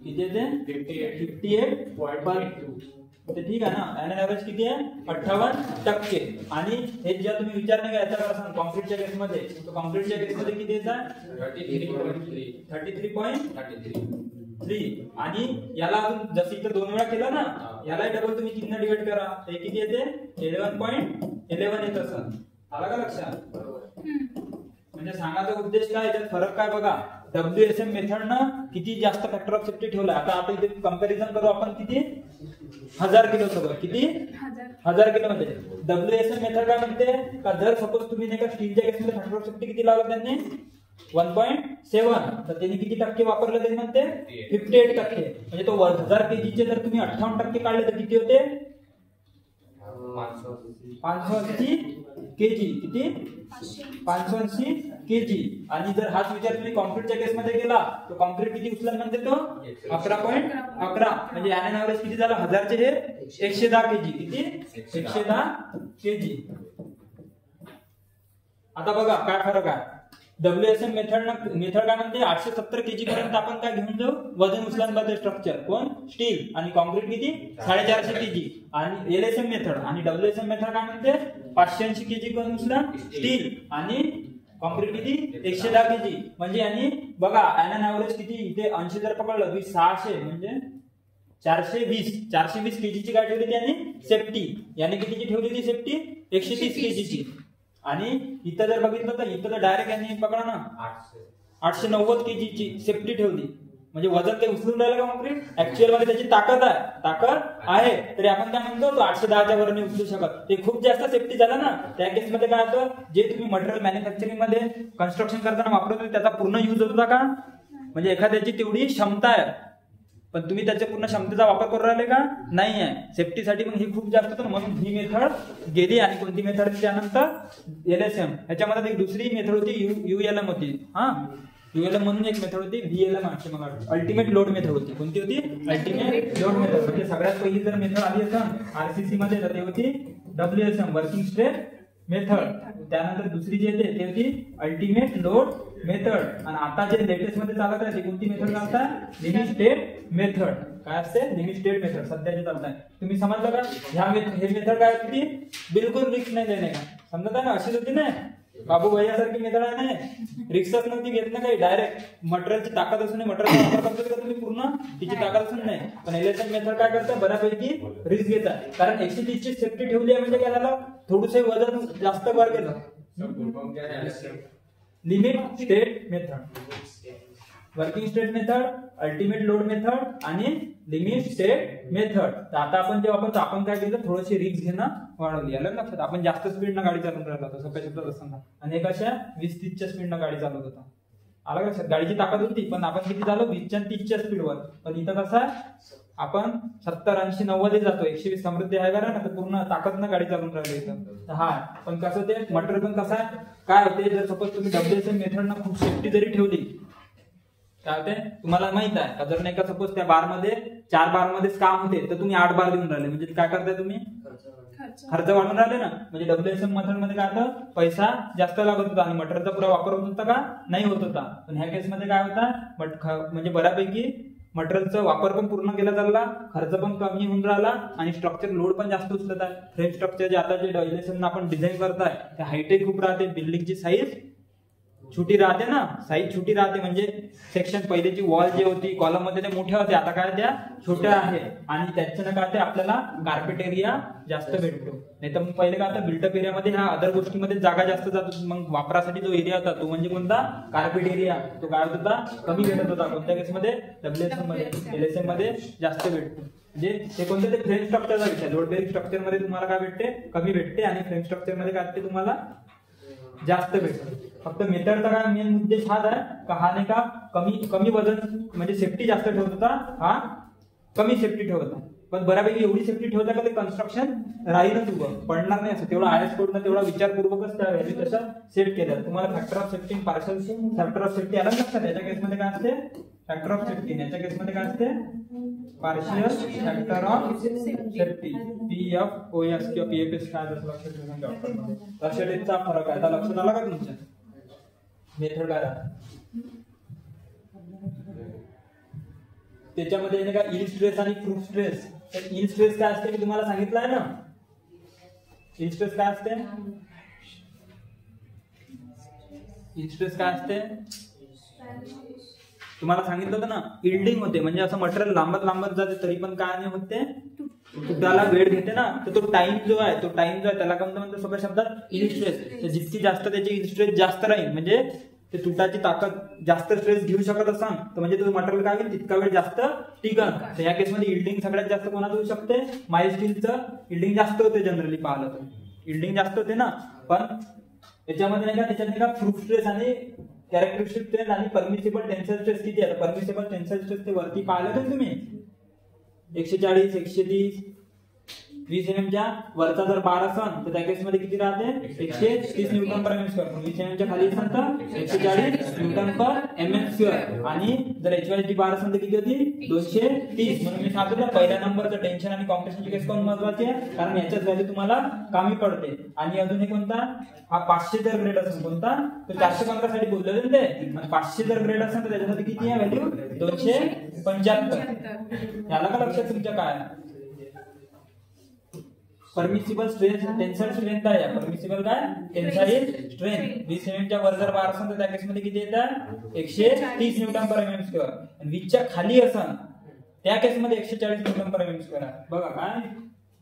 किती येते 58.2. तर ठीक आहे ना. ॲन ॲव्हरेज किती आहे 58%. आणि हे ज्या तुम्ही विचार नाही याचा करा कॉन्क्रीटच्या केसमध्ये, तर कॉन्क्रीटच्या केसमध्ये किती येतात 33.3. आणि याला अजून जसं इथं 2 वेळा केलं ना, याला डबल तुम्ही 3 डिवाइड करा तर हे किती येते 11.11 येत असं. आला का लक्षात. म्हणजे सांगायचा उद्देश काय, याच्यात फरक काय बघा. WSM मेथडनं किती जास्त फॅक्टर ऑफ सेफ्टी ठेवला. आता इथे कंपॅरिझन करू आपण किती 1000 किलो सोबत किती 1000 किलो मध्ये WSM मेथड काय म्हणते का जर सपोज तुम्ही नाही का स्टीलच्या केसमध्ये फॅक्टर ऑफ सेफ्टी किती लावलं त्यांनी 1.7 तर त्यांनी किती टक्के वापरलं ते म्हणते 58%. म्हणजे तो 1000 kg चे जर तुम्ही 58% काढले तर किती होते 580 kg. किती 580 kg. आणि जर हाच विचार तुम्ही कॉन्क्रीटच्या केस मध्ये केला तर कॉन्क्रीट किती उचलत म्हणते तो 11.11 म्हणजे याने ऍव्हरेज किती झालं 1000 चे हे 110 kg. किती 110 kg. आता बघा काय फरक आहे. WSM मेथड काय म्हणते 870 kg पर्यंत आपण काय घेऊन जाऊ वजन उचलण्यामध्ये स्ट्रक्चर कोण स्टील आणि कॉन्क्रीट किती 450 kg. आणि LSM मेथड आणि WSM मेथड काय म्हणते 580 kg कोण उचलन स्टील आणि कॉन्क्रीट किती 110 kg. म्हणजे यांनी बघा ऍन ऍव्हरेज किती इथे 80 जर पकडलं 600 म्हणजे 420 kg ची काय ठेवली त्याने सेफ्टी. याने कितीची ठेवली ती सेफ्टी 130 kg ची. आणि इथं जर बघितलं तर इथं तर डायरेक्ट यांनी पकडा ना 890 kg ची सेफ्टी ठेवली. म्हणजे वजन ते उचलून राहिलं का कॉन्क्रीट ऍक्च्युअल मध्ये त्याची ताकद आहे तरी आपण काय म्हणतो तो 810च्या वर नाही उचलू शकत. ते खूप जास्त सेफ्टी झालं ना. त्या केसमध्ये काय होतं जे तुम्ही मटेरियल मॅन्युफॅक्चरिंग मध्ये कन्स्ट्रक्शन करताना वापरतो त्याचा पूर्ण युज होता का म्हणजे एखाद्याची तेवढी क्षमता आहे पण तुम्ही त्याच्या पूर्ण क्षमतेचा वापर करू राहिले का नाही आहे. सेफ्टीसाठी मग ही खूप जास्त होतं म्हणून ही मेथड गेली. आणि कोणती मेथड त्यानंतर LSM. ह्याच्यामध्ये एक दुसरी मेथड होती ULM होती. ULM म्हणून एक मेथड होती VLM मला अल्टिमेट लोड मेथड होती. कोणती होती अल्टिमेट लोड मेथड. म्हणजे सगळ्यात पहिली जर मेथड आली असेल RCC मध्ये तर ते होती WSM वर्किंग स्ट्रेस मेथड. त्यानंतर दुसरी जी येते ते होती अल्टिमेट लोड मेथड. आणि आता जे लेटेस्ट मध्ये चालत आहे ती कोणती मेथड चालतात लिमिट स्टेट मेथड. काय असते लिमिट स्टेट मेथड सध्याचे चालत आहे. तुम्ही समजलं का हे मेथड काय होती बिलकुल रिस्क नाही देणे का समजत आहे ना. अशीच होती ना बाबू भैयासारखी मेथड आहे ना रिस्कच नव्हती घेत ना काही. डायरेक्ट मटेरियलची ताकद असून मटेरियल वापर करतो का तुम्ही पूर्ण तिची ताकद असून नाही. पण LSM मेथड काय करतं बऱ्यापैकी रिस्क घेतात. कारण 130 ची सेफ्टी ठेवली आहे म्हणजे काय झालं थोडंसं वजन जास्त वर गेलं. Limit state method working state method ultimate load method आणि लिमिट स्टेट मेथड. तर आता आपण जे वापरतो आपण काय केलं थोडीशी रिस्क घेणं वाढवली. आलं लक्षात. आपण जास्त स्पीडनं गाडी चालवून राहिलो होतो सोप्या शब्दात असताना आणि कशा 20-30च्या स्पीडनं गाडी चालवत होता. आलं लक्षात. गाडीची ताकद होती पण आपण किती झालो 20च्या 30च्या स्पीडवर. पण इथं कसं आहे आपण 70, 80, 90 जातो. 120 समृद्धी आहे बरं ना तर पूर्ण ताकदनं गाडी चालवून राहिली इथं. हा पण कसं ते मटेरियल पण कसं आहे काय होते जर सपोज तुम्ही WSM मेथडनं खूप सेफ्टी जरी ठेवली काय होते तुम्हाला माहित आहे का जर नाही का सपोज त्या बार मध्ये 4 बार मध्येच काम होते तर तुम्ही 8 बार देऊन राहिले म्हणजे काय करताय तुम्ही खर्च वाढून राहिले ना. म्हणजे WSM मेथड मध्ये काय होतं पैसा जास्त लागत होता आणि मटेरियलचा पुरा वापर होत होता का नाही होत होता. पण ह्या केसमध्ये काय होता म्हणजे बऱ्यापैकी मटेरियलचा वापर पण पूर्ण केला चालला खर्च पण कमी होऊन राहिला आणि स्ट्रक्चर लोड पण जास्त उचलत आहे. फ्रेम स्ट्रक्चर जे आता जे LSM आपण डिझाईन करताय ते हाईटही खूप राहते. बिल्डिंगची साईज छोटी राहते ना साईज छोटी राहते म्हणजे सेक्शन पहिलेची वॉल जी होती कॉलम मध्ये त्या मोठ्या होत्या आता काय त्या छोट्या आहे. आणि त्याच्यानं काय ते आपल्याला कार्पेट एरिया जास्त भेटतो. नाही तर मग पहिले काय बिल्टअप एरियामध्ये ह्या अदर गोष्टीमध्ये जागा जास्त जात होती. मग वापरासाठी जो एरिया होता तो म्हणजे कोणता कार्पेट एरिया तो काय होता कमी भेटत होता. कोणत्या केसमध्ये WSM मध्ये LSM मध्ये जास्त भेटतो. म्हणजे ते कोणतं ते फ्रेम स्ट्रक्चरचा विषय. लोड बेअरिंग स्ट्रक्चर मध्ये तुम्हाला काय भेटते कमी भेटते आणि फ्रेम स्ट्रक्चर मध्ये काय ते तुम्हाला जास्त भेटते. फक्त मेथडचा काय मेन उद्देश हाच आहे का हा नाही का कमी वजन म्हणजे सेफ्टी जास्त ठेवत होता हा कमी सेफ्टी ठेवत होता. पण बऱ्यापैकी एवढी सेफ्टी ठेवता का ते कन्स्ट्रक्शन राहीलच उभं पडणार नाही असं. तेवढा IS कोडनं तेवढा विचारपूर्वकच त्या व्हॅल्यू तसं सेट केलं. तुम्हाला factor of safety partial factor of safety आला नसतं. त्याच्या केसमध्ये काय असते फॅक्टर ऑफ सेफ्टी. याच्या केसमध्ये काय असते partial factor of safety PFOS किंवा PFS काय असं लक्षात ठेवून लक्षात याचा फरक आहे. आता लक्षात आला का तुमच्या मेथड काय त्याच्यामध्ये नाही का इल स्ट्रेस आणि प्रूफ स्ट्रेस. तर इल स्ट्रेस काय असते मी तुम्हाला सांगितलं आहे ना. इल स्ट्रेस काय असते इल स्ट्रेस काय असते तुम्हाला सांगितलं होतं ना. इल्डिंग होते म्हणजे असं मटेरियल लांबत जाते तरी पण काय नाही होते त्याला वेळ घेते ना. तर तो टाइम जो आहे त्याला कोणतं म्हणतो सोप्या शब्दात इल स्ट्रेस. तर जितकी जास्त त्याची इल स्ट्रेस जास्त राहील म्हणजे ते तुटाची ताकद जास्त स्ट्रेस घेऊ शकत असाल तर म्हणजे तुझं मटेरियल काय होईल तितका वेळ जास्त टिकल. तर या केसमध्ये इल्डिंग सगळ्यात जास्त कोणाचं होऊ शकते, माइल्ड स्टीलचं इल्डिंग जास्त होते. जनरली पाहिलं तर इल्डिंग जास्त होते ना, पण त्याच्यामध्ये नाही का त्याच्यात नाही का प्रूफ स्ट्रेस आणि कॅरेक्टरिस्टिक स्ट्रेस आणि परमिसिबल टेन्साइल स्ट्रेस किती आहे. परमिसिबल टेन्साइल स्ट्रेस ते वरती पाहिलं तर तुम्ही 140 130 20 mm च्या वरचा जर बार असन तर त्या केसमध्ये किती राहते 130 न्यूटन पर mm स्क्वेअर. 20 mm च्या खाली असेल तर 140 न्यूटन पर mm स्क्वेअर. आणि जर HYSD बार असेल तर किती होती 230. म्हणून मी सांगतो ना पहिल्या नंबरचं टेन्शन आणि कॉम्प्रेशनची केस कोण महत्वाची आहे, कारण याच्याच व्हॅल्यू तुम्हाला कामी पडते. आणि अजून एक कोणता हा 500 जर ग्रेड असेल कोणता तर 415 साठी बोललेले ते. आणि 500 जर ग्रेड असेल तर त्याच्यासाठी किती आहे व्हॅल्यू 275. याला का लक्षात तुमच्या काय परमिसिबल स्ट्रेंथ टेन्साइल स्ट्रेंथ आहे. परमिसिबल काय टेन्साइल स्ट्रेंथ 20 mm च्या वर जर बार असेल तर त्या केसमध्ये किती येतात 130 न्यूटन पर mm स्क्वेअर. आणि 20 च्या खाली असेल त्या केसमध्ये 140 न्यूटन पर mm स्क्वेअर आहे. बघा काय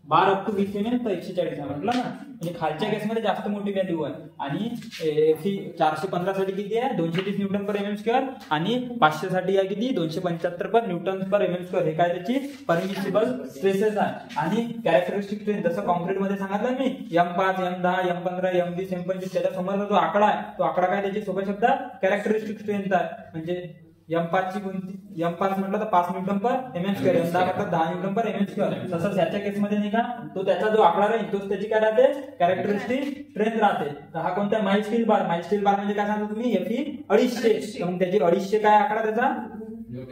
बार अप टू 20 mm तर 140 म्हटलं ना, म्हणजे खालच्या केसमध्ये जास्त मोठी व्हॅल्यू आहे. आणि 415 साठी किती आहे 230 न्यूटन पर mm स्क्वेअर. आणि 500 साठी आहे किती 275 पर न्यूटन पर mm स्क्वेअर. हे काय त्याची परमिसिबल स्ट्रेसेस आहे. आणि कॅरेक्टरिस्टिक स्ट्रेंथ जसं कॉन्क्रीट मध्ये सांगितलं मी M5 M10 M15 M20 M25 त्याच्या समोरचा जो आकडा आहे तो आकडा काय त्याची सोप्या शब्दात कॅरेक्टरिस्टिक स्ट्रेंथ आहे. म्हणजे M5 ची कोणती M5 म्हटलं तर 5 न्यूटन पर mm स्क्वेअर, M10 म्हटलं 10 न्यूटन पर mm स्क्वेअर. तसंच याच्या केसमध्ये नाही का तो त्याचा जो आकडा राहील तोच त्याची काय राहते कॅरेक्टरिस्टिक स्ट्रेंथ राहते. तर हा कोणता mild steel bar. Mild steel bar म्हणजे काय सांगतो तुम्ही Fe 250. तर मग त्याची 250 काय आकडा त्याचा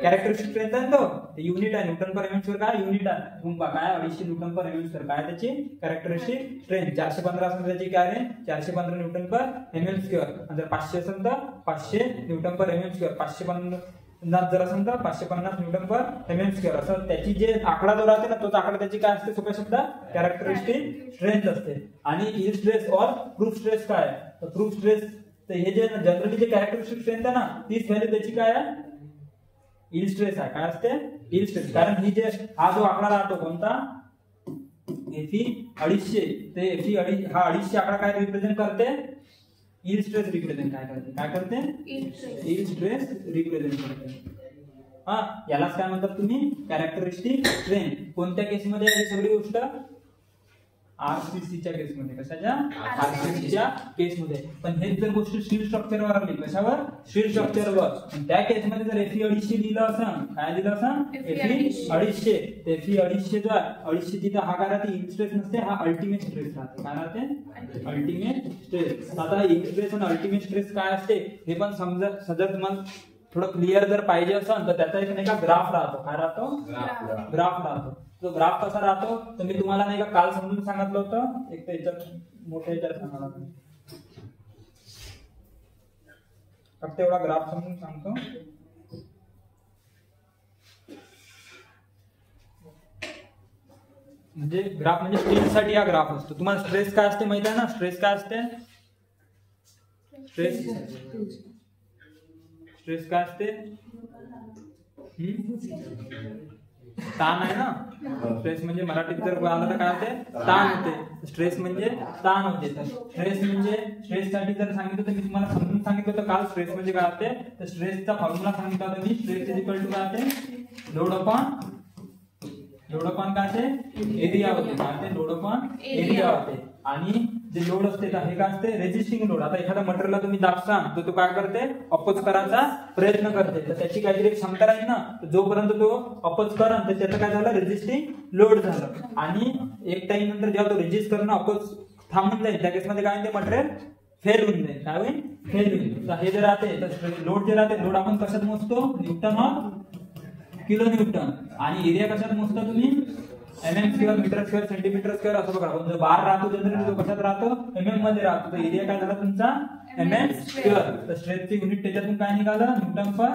कॅरेक्टरिस्टिक स्ट्रेंथ आहे तो युनिट आहे. न्यूटन पर mm स्क्वेअर काय युनिट आहे. मग काय 250 न्यूटन पर mm स्क्वेअर काय त्याची कॅरेक्टरिस्टिक स्ट्रेंथ. 415 असेल त्याची काय आहे 415 न्यूटन पर mm स्क्वेअर. आणि जर 500 असेल तर 500 न्यूटन पर mm स्क्वेअर. 550 जर असेल तर 550 न्यूटन पर mm स्क्वेअर. असं त्याची जे आकडा जो राहते ना तोच आकडा त्याची काय असते सोप्या शब्दात कॅरेक्टरिस्टिक स्ट्रेंथ असते. आणि यील्ड स्ट्रेस और प्रूफ स्ट्रेस काय आहे तर प्रूफ स्ट्रेस तर हे जे जनरली जे कॅरेक्टरिस्टिक स्ट्रेंथ आहे ना तीच व्हॅल्यू त्याची काय आहे यील्ड स्ट्रेस आहे. काय असते यील्ड स्ट्रेस. कारण ही जे हा जो आकडा राहतो कोणता Fe 250 ते Fe हा 250 आकडा काय रिप्रेझेंट करते यील्ड स्ट्रेस रिप्रेझेंट काय करते यील्ड स्ट्रेस रिप्रेझेंट करते. हा यालाच काय म्हणतात तुम्ही कॅरेक्टरिस्टिक स्ट्रेंथ. कोणत्या केसमध्ये आहे ही सगळी गोष्ट आरसीसीच्या केसमध्ये. कशाच्या आरसीसीच्या केसमध्ये. पण हेच जर गोष्ट स्टील स्ट्रक्चरवर आली कशावर स्टील स्ट्रक्चरवर. त्या केसमध्ये जर Fe 250 लिहिलं असं काय दिलं असं Fe 250. Fe 250 जो आहे 250 तिथं हा काय राहते यील्ड स्ट्रेस नसते हा अल्टिमेट स्ट्रेस राहते. काय राहते अल्टिमेट स्ट्रेस. आता यील्ड स्ट्रेस आणि अल्टिमेट स्ट्रेस काय असते हे पण समजा तुम्हाला थोडं क्लिअर जर पाहिजे असेल तर त्याचा एक नाही का ग्राफ राहतो. काय राहतो ग्राफ राहतो. तो ग्राफ कसा राहतो तर मी तुम्हाला नाही का काल समजून सांगितलं होतं. एक तर याच्यात मोठ्या याच्यात सांगा फक्त एवढा ग्राफ समजून सांगतो. म्हणजे ग्राफ म्हणजे स्टील साठी हा ग्राफ असतो. तुम्हाला स्ट्रेस काय असते माहिती आहे ना. स्ट्रेस काय असते स्ट्रेस काय असते ताण आहे ना. स्ट्रेस म्हणजे मराठीत जर आलं तर काय होते ताण होते. स्ट्रेस म्हणजे ताण होते. तर स्ट्रेस म्हणजे स्ट्रेस साठी जर सांगितलं तर मी तुम्हाला समजून सांगितलं होतं काल स्ट्रेस म्हणजे काय होते तर स्ट्रेसचा फॉर्म्युला सांगितला होता मी. स्ट्रेस इज इक्वल टू काय होते लोड अपॉन काय असते एरिया होते. काय होते लोड अपॉन एरिया होते. आणि जे लोड असते हे काय असते रेजिस्टिंग लोड. आता एखाद्या मटेरियलला तुम्ही दाबसान तर तो काय करते अपोज करायचा प्रयत्न करते. तर त्याची काहीतरी क्षमता राहील ना. तर जोपर्यंत तो अपोज करण तर त्याचं काय झालं रेजिस्टिंग लोड झालं. आणि एक टाइम नंतर जेव्हा तो रेजिस्ट करणं अपोज थांबून जाईल त्या केसमध्ये काय ते मटेरियल फेल होऊन जाईल. काय होईल फेल होईल. तर हे जे राहते तर लोड जे राहते लोड आपण कशात मोजतो न्यूटन ऑफ किलो न्यूटन. आणि एरिया कशात मोजता तुम्ही mm square metre square centimetre square असं बघा. पण जो बार राहतो जनरली तो कशात राहतो mm मध्ये राहतो. तर एरिया काय झाला तुमचा mm स्क्वेअर. तर स्ट्रेसची युनिट त्याच्यातून काय निघालं न्यूटन पर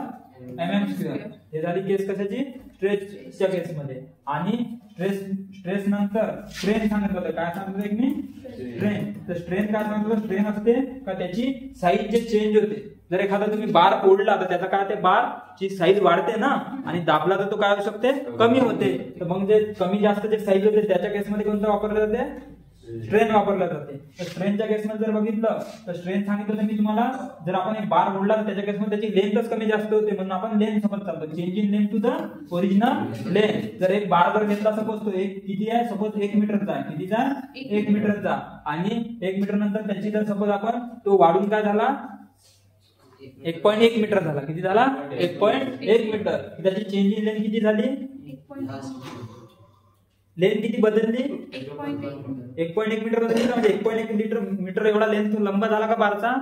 mm स्क्वेअर. हे झाली केस कशाची स्ट्रेसच्या केसमध्ये. आणि स्ट्रेस नंतर स्ट्रेन सांगितलं होतं. काय सांगितलं एक मी स्ट्रेन. तर स्ट्रेन काय सांगितलं स्ट्रेन असते का त्याची साईज जे चेंज होते. जर एखादा तुम्ही बार ओढला तर त्याचा काय ते बार ची साईज वाढते ना. आणि दाबला तर तो काय होऊ शकते कमी होते. तर मग जे कमी जास्त जे साईज होते त्याच्या केसमध्ये कोणतं वापरलं जाते स्ट्रेन वापरला जाते. तर स्ट्रेनच्या केसमध्ये जर बघितलं तर स्ट्रेन सांगितलं मी तुम्हाला, जर आपण एक बार ओढला तर त्याच्या केसमध्ये त्याची लेंथच कमी जास्त होते, म्हणून आपण लेंथ सोबत चालतो. Change in length to the original length. जर एक बार जर घेतला सपोज तो एक किती आहे, सपोज 1 मीटरचा आहे. कितीचा? 1 मीटरचा. आणि 1 मीटर नंतर त्याची जर सपोज आपण तो वाढून काय झाला 1.1 मीटर झाला. किती झाला? 1.1 मीटर. त्याची चेंज इन लेंथ किती झाली? लेंथ किती बदलली? 1.1 मीटर बदलली. म्हणजे 1.1 मीटर एवढा लेंथ लंबा झाला का बारचा?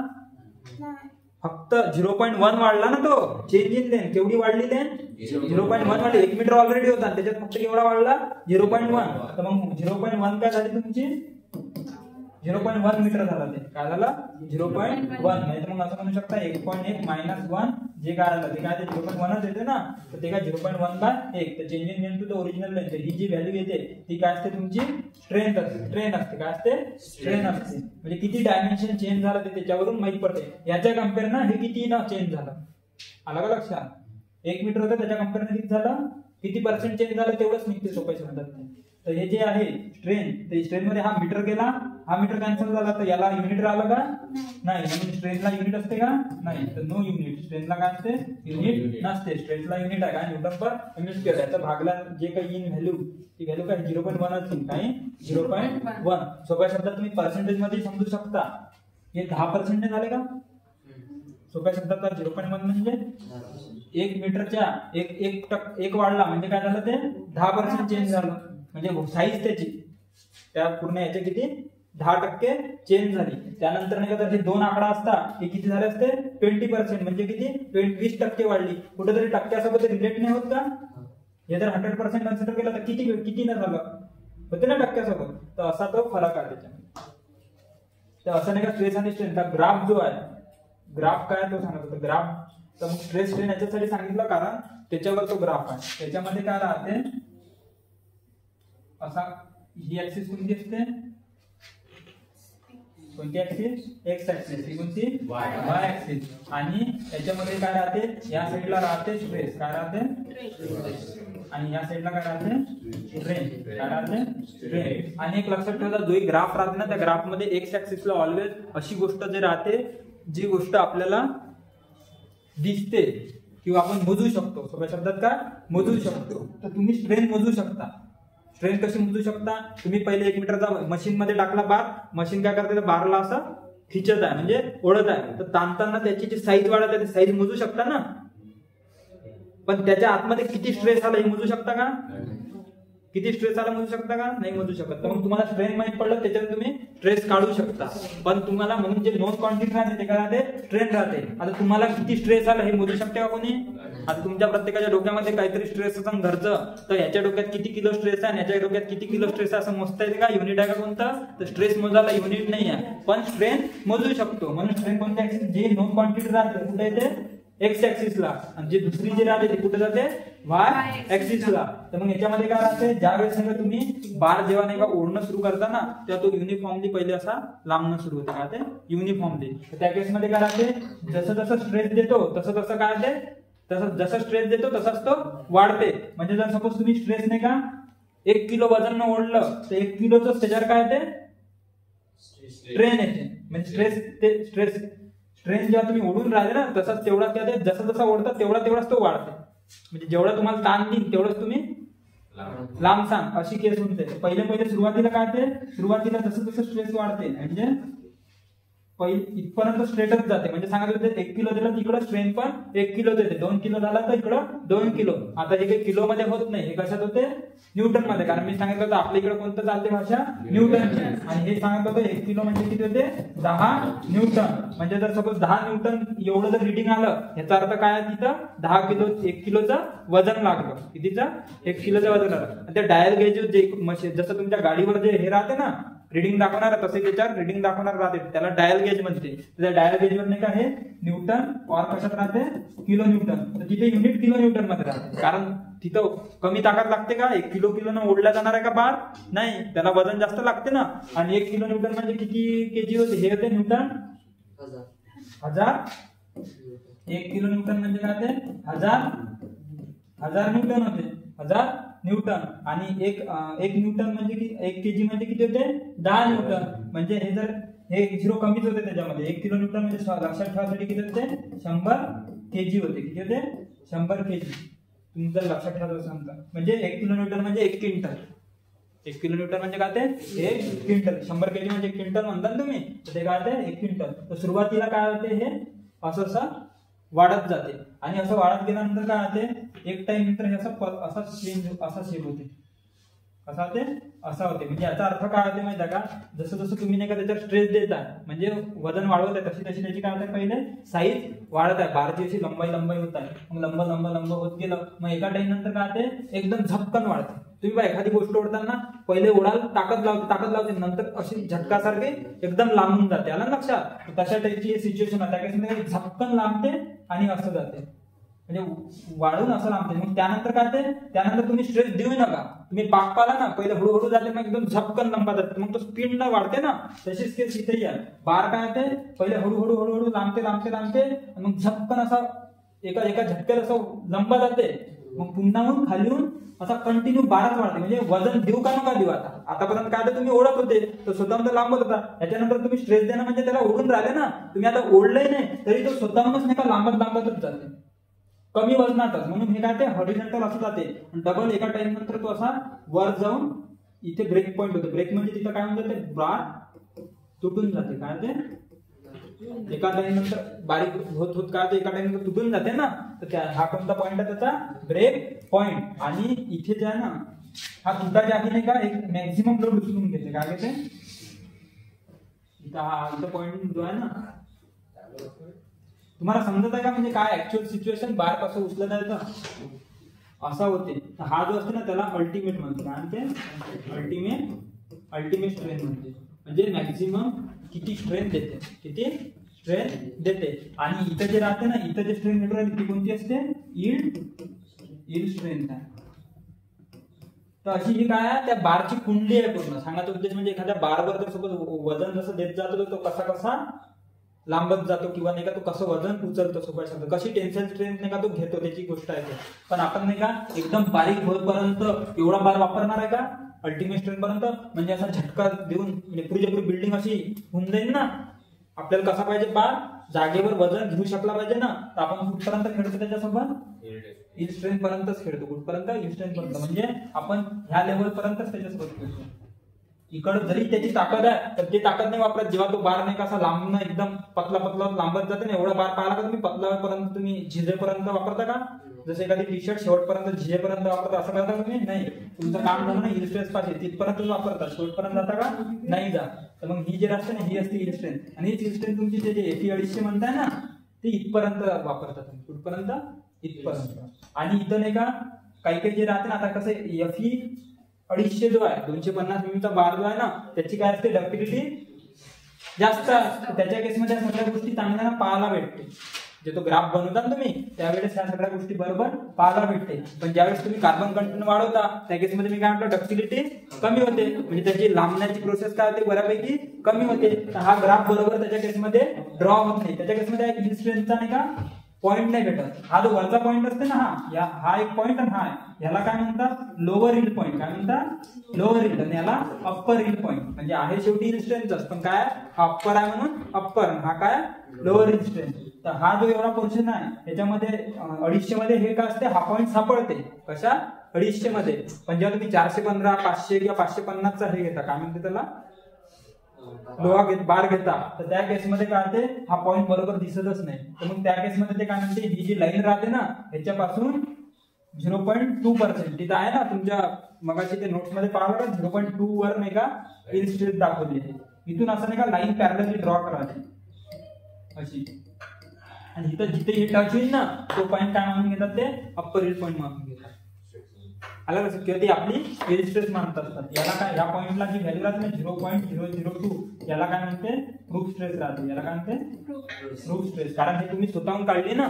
फक्त 0.1 वाढला ना तो. चेंज इन लेंथ केवढी वाढली? लेंथ 0.1 वाढली. 1 मीटर ऑलरेडी होता, त्याच्यात फक्त केवढा वाढला? 0.1. तर मग 0.1 काय झाली तुमची? 0.1 मीटर झाला. ते काय झाला? 0.1. नाही तर मग असं म्हणू शकता 1.1 मायनस 1 जे काय आलं ते काय, ते 0.1च येते ना. तर ते काय 0.1/1. तर change in length to the original length, ही जी व्हॅल्यू येते ती काय असते तुमची? स्ट्रेंथ असते. स्ट्रेन असते. काय असते? स्ट्रेन असते. म्हणजे किती डायमेन्शन चेंज झालं ते त्याच्यावरून माहिती पडते. याच्या कम्पेअर ना हे किती ना चेंज झालं. आलं का लक्षात? 1 मीटर होतं, त्याच्या कम्पेअर किती झालं? किती पर्सेंट चेंज झालं तेवढंच निघते सोप्या शब्दात. तर हे जे आहे स्ट्रेन, तर स्ट्रेन मध्ये हा मीटर गेला, हा मीटर कॅन्सल झाला, तर याला युनिट राहिलं का? नाही. म्हणून स्ट्रेनला युनिट असते का? नाही. तर नो युनिट. स्ट्रेनला काय असते? युनिट नसते. स्ट्रेनला युनिट आहे काय? न्यूटन पर मीटर स्क्वेअर. याचा भागला जे काही येईन व्हॅल्यू ती व्हॅल्यू काय 0.1 येईल. काय 0.1. सोप्या शब्दात तुम्ही पर्सेंटेज मध्ये समजू शकता. हे 10% झाले का? सोप्या शब्दात 0.1 म्हणजे 1 मीटरच्या एक वाढला म्हणजे काय झालं? ते 10% चेंज झालं. म्हणजे साईज त्याची त्या पूर्ण याचे किती 10% चेंज झाली. त्यानंतर नाही का जर हे 2 आकडा असता हे किती झाले असते? 20%. म्हणजे किती? 20% वाढली. कुठेतरी टक्क्यासोबत रिलेट नाही होत का? हे जर 100% कन्सिडर केलं तर किती न झालं होते ना टक्क्यासोबत. तर असा तो फरक आहे त्याच्यामध्ये. तर असं नाही का स्ट्रेस आणि स्ट्रेन. ग्राफ जो आहे, ग्राफ काय तो सांगत होता ग्राफ. तर मग स्ट्रेस स्ट्रेन याच्यासाठी सांगितलं कारण त्याच्यावर तो ग्राफ आहे. त्याच्यामध्ये काय राहते असा, ही ऍक्सिस कोणती असते? कोणती ऍक्सिस? X axis. ही कोणती? Y axis. आणि याच्यामध्ये काय राहते? या साईडला राहते स्ट्रेस. काय राहते? आणि या साईडला काय राहते? स्ट्रेन. काय राहते? स्ट्रेन. आणि एक लक्षात ठेवा, जो ग्राफ राहते ना त्या ग्राफ मध्ये एक्स ऍक्सिसला ऑलवेज अशी गोष्ट जे राहते जी गोष्ट आपल्याला दिसते किंवा आपण मोजू शकतो. सोप्या शब्दात काय मोजू शकतो. तर तुम्ही स्ट्रेन मोजू शकता. स्ट्रेन कशी मोजू शकता? तुम्ही पहिले 1 मीटरचा मशीन मध्ये टाकला बार, मशीन काय करते? बारला असं खिचत आहे म्हणजे ओढत आहे. तर ताणताना त्याची जी साईज वाढत आहे, साईज मोजू शकता ना. पण त्याच्या आतमध्ये किती स्ट्रेस आला हे मोजू शकता का? किती स्ट्रेस आला मोजू शकता का? नाही मोजू शकत. तर मग तुम्हाला स्ट्रेन माहित पडलं त्याच्यावर तुम्ही स्ट्रेस काढू शकता. पण तुम्हाला म्हणून जे नोन क्वांटिटी राहते ते काय राहते? स्ट्रेन राहते. आता तुम्हाला किती स्ट्रेस आला हे मोजू शकते का कोणी? आता तुमच्या प्रत्येकाच्या डोक्यामध्ये काहीतरी स्ट्रेस असं घरचं, तर याच्या डोक्यात किती किलो स्ट्रेस आहे, याच्या डोक्यात किती किलो स्ट्रेस आहे असं मोजता येते का? युनिट आहे का कोणतं? तर स्ट्रेस मोजायला युनिट नाही आहे, पण स्ट्रेन मोजू शकतो. म्हणून स्ट्रेन कोणत्या ऍक्सिस? जे नोन क्वांटिटी राहते कुठे येते? एक्स ऍक्सिसला. आणि जी दुसरी जी राहते ती कुठे जाते? वाय ऍक्सिसला. तर मग याच्यामध्ये काय राहते? ज्यावेळेस नाही का तुम्ही बार जेव्हा नाही का ओढणं सुरू करता ना तेव्हा तो युनिफॉर्मली पहिले असा लांबणं सुरू होते. काय ते? युनिफॉर्मली. त्या केसमध्ये काय राहते? जसं जसं स्ट्रेस देतो तसं तसं काय ते? तसं जसं स्ट्रेस देतो तसाच तो वाढते. म्हणजे जर सपोज तुम्ही स्ट्रेस नाही का 1 किलो वजन न ओढलं तर 1 किलोचं त्याच्यावर काय येते? स्ट्रेन येते. म्हणजे स्ट्रेन जेव्हा तुम्ही ओढून राहिले ना तसाच तेवढाच काय ते? जसं जसं ओढतात तेवढाच तो वाढते. म्हणजे जेवढा तुम्हाला ताण देईल तेवढंच तुम्ही लांब सांग अशी केस होते. पहिले सुरुवातीला काय ते? सुरुवातीला जसं जसं स्ट्रेस वाढते म्हणजे इथपर्यंत स्ट्रेटच जाते. म्हणजे सांगायचं होतं 1 किलो दिलं तिकडं स्ट्रेन पण 1 किलो देते. 2 किलो झाला तर इकडं 2 किलो. आता हे काही किलो मध्ये होत नाही, हे कशात होते? न्यूटन मध्ये. कारण मी सांगितलं होतं आपल्या इकडे कोणतं चालते भाषा? न्यूटनची. आणि हे सांगितलं होतं 1 किलो म्हणजे किती होते? 10 न्यूटन. म्हणजे जर सपोज 10 न्यूटन एवढं जर रिडिंग आलं याचा अर्थ काय? तिथं 10 किलो 1 किलोचं वजन लागलं. कितीचं? 1 किलोचं वजन आलं. ते डायल गेज जे जसं तुमच्या गाडीवर जे हे राहते ना रिडिंग दाखवणार तसे त्याच्यावर रिडिंग दाखवणार राहते, त्याला डायल गेज म्हणते. त्या डायल गेज वर नाही का हे न्यूटन और कशात राहते? Kilo Newton. तर तिथे युनिट किलो न्यूटन मध्ये राहते. कारण तिथं कमी ताकद लागते का? 1 किलो न ओढला जाणार आहे का बार? नाही, त्याला वजन जास्त लागते ना. आणि 1 किलो न्यूटन म्हणजे किती केजी होते? हे होते न्यूटन 1000. 1 किलो न्यूटन म्हणजे काय ते? 1000 न्यूटन होते. 1000 न्यूटन आणि एक न्यूटन म्हणजे की 1 kg म्हणजे किती होते 10 न्यूटन. म्हणजे हे जर हे 0 कमीच होते त्याच्यामध्ये 1 किलो न्यूटन म्हणजे लक्षात ठेवासाठी किती होते 100 kg होते. किती होते 100 kg. तुम्ही जर लक्षात ठेवायचं सांगता म्हणजे 1 किलो न्यूटन म्हणजे 1 क्विंटल. 1 किलो न्यूटन म्हणजे काय ते 1 क्विंटल. 100 kg म्हणजे 1 क्विंटल म्हणता ना तुम्ही, तर ते काय ते 1 क्विंटल. तर सुरुवातीला काय होते हे असं वाढत जाते आणि असं वाढत गेल्यानंतर काय होते एक टाइम नंतर हे असा चेंज असा शेप होते असा होते. म्हणजे याचा अर्थ काय होते माहिती आहे का, जसं जसं तुम्ही नाही का त्याच्यावर स्ट्रेस देता म्हणजे वजन वाढवत आहे तशी तशी त्याची काय होते पहिले साईज वाढत आहे. बारची अशी लंबाई होत आहे. मग लंब होत गेलं मग एका टाइम नंतर काय होते एकदम झपकन वाढते. तुम्ही बघा एखादी गोष्ट ओढताना पहिले ओढाल ताकद लावते नंतर अशी झटकासारखी एकदम लांबून जाते. आलं लक्षात. तशा टाईपची सिच्युएशन आहे. त्या केसमध्ये झपकन लांबते आणि असं जाते म्हणजे वाढून असं लांबते. मग त्यानंतर काय ते त्यानंतर तुम्ही स्ट्रेस देऊ नका. तुम्ही पाक पाला ना पहिले हळूहळू जाते मग एकदम झपकन लंबा जाते मग तो स्पीड न वाढते ना. तशीच केस इथे या बार काय होते पहिले हळूहळू लांबते मग झपकन असा एका झटक्यात असं लंबा जाते. मग पुन्हा खालीहून असा कंटिन्यू बारच वाढते. म्हणजे वजन देऊ का नका देऊ. आतापर्यंत काय तुम्ही ओढत होते तर स्वतःहून लांबत होता. याच्यानंतर तुम्ही स्ट्रेस देणं म्हणजे त्याला ओढून राहिले ना. तुम्ही आता ओढलंय नाही तरी तो स्वतःहूनच नाही का लांबतच जाते कमी वजनातच. म्हणून हे काय ते हॉरिझॉन्टल असं जाते. डबल एका टाइम नंतर तो असा वर जाऊन इथे ब्रेक पॉईंट होते. ब्रेक म्हणजे तिथं काय म्हणतात ते बार तुटून जाते. काय ते एका टाइम नंतर बारीक होत काय ते एका टाइम नंतर तुटून जाते ना. तर हा कोणता पॉईंट आहे त्याचा ब्रेक पॉईंट. आणि इथे जे आहे ना हा तुटाच्या आधी नाही का एक मॅक्झिमम लोड उचलून घेते. काय घेते इथं पॉईंट जो आहे ना तुम्हाला समजत आहे का म्हणजे काय ऍक्च्युअल सिच्युएशन बार कसं उचलत आहे तर असा होते. हा जो असते ना त्याला अल्टिमेट म्हणते. काय म्हणते अल्टिमेट स्ट्रेंथ म्हणते. म्हणजे मॅक्झिमम किती स्ट्रेंथ देते. आणि इथं जे राहते ना इथं जे स्ट्रेंथ भेटू राहिली ती कोणती असते यील्ड स्ट्रेंथ आहे. तर अशी ही काय आहे त्या बारची कुंडी आहे पूर्ण. सांगायचा उद्देश म्हणजे एखाद्या बारवर जर सपोज वजन जसं देत जातो तो कसा लांबत जातो किंवा नाही का तो कसं वजन उचलतो सोबत कशी टेन्शन स्ट्रेंथ नाही का तो घेतो त्याची गोष्ट आहे. पण आपण नाही का एकदम बारीक होईपर्यंत एवढा बार वापरणार आहे का अल्टिमेट स्ट्रेंथ पर्यंत. म्हणजे असा झटका देऊन म्हणजे पुढे बिल्डिंग अशी होऊन जाईल ना. आपल्याला कसा पाहिजे बार जागेवर वजन घेऊ शकला पाहिजे ना. तर आपण कुठपर्यंत खेळतो त्याच्यासोबत यील्ड स्ट्रेंथ पर्यंतच खेळतो. कुठपर्यंत यील्ड स्ट्रेंथ पर्यंत. म्हणजे आपण ह्या लेवल पर्यंतच त्याच्यासोबत खेळतो. इकडं जरी त्याची ताकद आहे तर ती ताकद नाही वापरत. जेव्हा तो बार नाही कसा लांबणं एकदम पतला लांबत जाते ना एवढा बार पाहिला का तुम्ही पतलापर्यंत तुम्ही झिजेपर्यंत वापरता का. जसं एखादी टी शर्ट शेवटपर्यंत झिजेपर्यंत वापरता असं करता तुम्ही नाही. तुमचं काम झालं ना यील्ड स्ट्रेंथ पाहिजे तिथपर्यंत वापरता. शेवटपर्यंत जाता का नाही जात. तर मग ही जी असते ना ही असते यील्ड स्ट्रेंथ. आणि ही यील्ड स्ट्रेंथ तुमची जे FE 250 म्हणताय ना ते इथपर्यंत वापरतात तुम्ही. कुठपर्यंत इथपर्यंत. आणि इथं नाही का काही जे राहते ना आता कसं FE 250 जो आहे 250 मिमीचा बार जो आहे ना त्याची काय असते डक्टिलिटी जास्त. त्याच्या केसमध्ये सगळ्या गोष्टी चांगल्या पाहायला भेटते. जे तो ग्राफ बनवता ना तुम्ही त्यावेळेस ह्या सगळ्या गोष्टी बरोबर पाहायला भेटते. पण ज्यावेळेस तुम्ही कार्बन कंटेंट वाढवता त्या केसमध्ये मी काय म्हटलं डक्टिलिटी कमी होते. म्हणजे त्याची लांबण्याची प्रोसेस काय होते बऱ्यापैकी कमी होते. तर हा ग्राफ बरोबर त्याच्या केसमध्ये ड्रॉ होत नाही. त्याच्या केसमध्ये यील्ड स्ट्रेंथचा नाही का पॉईंट नाही भेटत. हा जो वरचा पॉईंट असते ना हा एक पॉईंट आणि हा याला काय म्हणतात लोअर यील्ड पॉईंट. काय म्हणतात लोअर यील्ड. आणि याला अप्पर यील्ड पॉईंट. म्हणजे आहे शेवटी यील्ड स्ट्रेंथच पण काय हा अप्पर आहे म्हणून अप्पर. हा काय लोअर यील्ड स्ट्रेंथ. तर हा जो एवढा पोर्शन आहे त्याच्यामध्ये 250 मध्ये हे काय असते हा पॉईंट सापडते. कशा 250 मध्ये. पण जेव्हा तुम्ही 415 500 किंवा 550 चा हे घेता काय म्हणते त्याला लोहा बार घेता तर त्या केसमध्ये काय होते हा पॉईंट बरोबर दिसतच नाही. तर मग त्या केसमध्ये ते काय म्हणते ही जी लाईन राहते ना ह्याच्यापासून 0.2% तिथं आहे ना तुमच्या मगाशी ते नोट्स मध्ये पाहिलं का 0.2 वर नाही का यील्ड स्ट्रेंथ दाखवली आहे. इथून असं नाही का लाईन पॅरलली ड्रॉ करायची अशी. आणि इथं जिथे हे टच होईल ना तो पॉईंट काय म्हणून घेतात ते अप्पर यील्ड पॉईंट म्हणून घेतात. आला कसं किंवा ती आपली यील्ड स्ट्रेंथ मानत असतात. याला काय या पॉईंटला जी व्हॅल्यू राहते ना 0.002 याला काय म्हणते प्रूफ स्ट्रेस राहते. याला काय म्हणते प्रूफ स्ट्रेस. कारण हे तुम्ही स्वतःहून काढली ना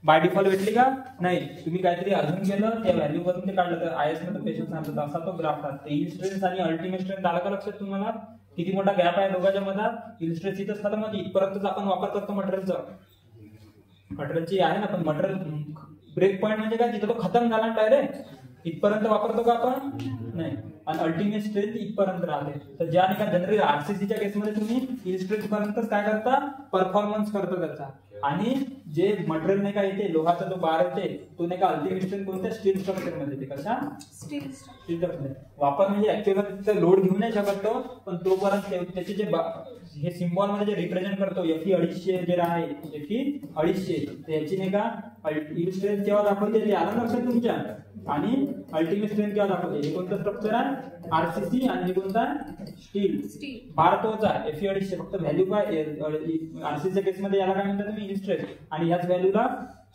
बाय डिफॉल्ट भेटली का नाही. तुम्ही काहीतरी अजून केलं त्या व्हॅल्यू वरून ते काढलं तर IS मध्ये पेशन्स सांगतात असा तो ग्राफ राहते. यील्ड स्ट्रेंथ आणि अल्टिमेट स्ट्रेंथ आला का लक्षात तुम्हाला किती मोठा गॅप आहे दोघांच्या मध्ये. यील्ड स्ट्रेंथ इथंच खतम होती. इथपर्यंतच आपण वापर करतो मटेरियलची आहे ना. पण मटेरियल ब्रेक पॉईंट म्हणजे काय तिथं तो खतम झाला डायरेक्ट. इथपर्यंत वापरतो का आपण? नाही. आणि अल्टिमेट स्ट्रेंथ इथपर्यंत राहते. तर ज्या नाही का जनरली आरसीसीच्या केसमध्ये तुम्ही हिल स्ट्रेंथ पर्यंतच काय करता, परफॉर्मन्स करतो त्याचा. आणि जे मटेरियल नाही का येते, लोहाचा जो बार येते तो नाही का अल्टिमेट स्ट्रेंथ कोणत्या स्टील स्ट्रक्चर मध्ये येते. कशा? Steel structure. वापर म्हणजे ऍक्च्युअली तिचा लोड घेऊ नाही शकत तो, पण तोपर्यंत त्याचे जे हे सिम्बॉल मध्ये जे रिप्रेझेंट करतो Fe 250 जे आहे Fe 250, त्याची नाही का हिल स्ट्रेंथ केव्हा दाखवते ते आलं लक्षात तुमच्या. आणि अल्टिमेट स्ट्रेंथ केव्हा दाखवते. हे कोणतं स्ट्रक्चर आहे? आरसीसी. आणि हे कोणता? स्टील. बार तोच आहे Fe 250, फक्त व्हॅल्यू काय आरसीसीच्या केसमध्ये याला काय म्हणतात तुम्ही? Hill strength. आणि ह्याच व्हॅल्यूला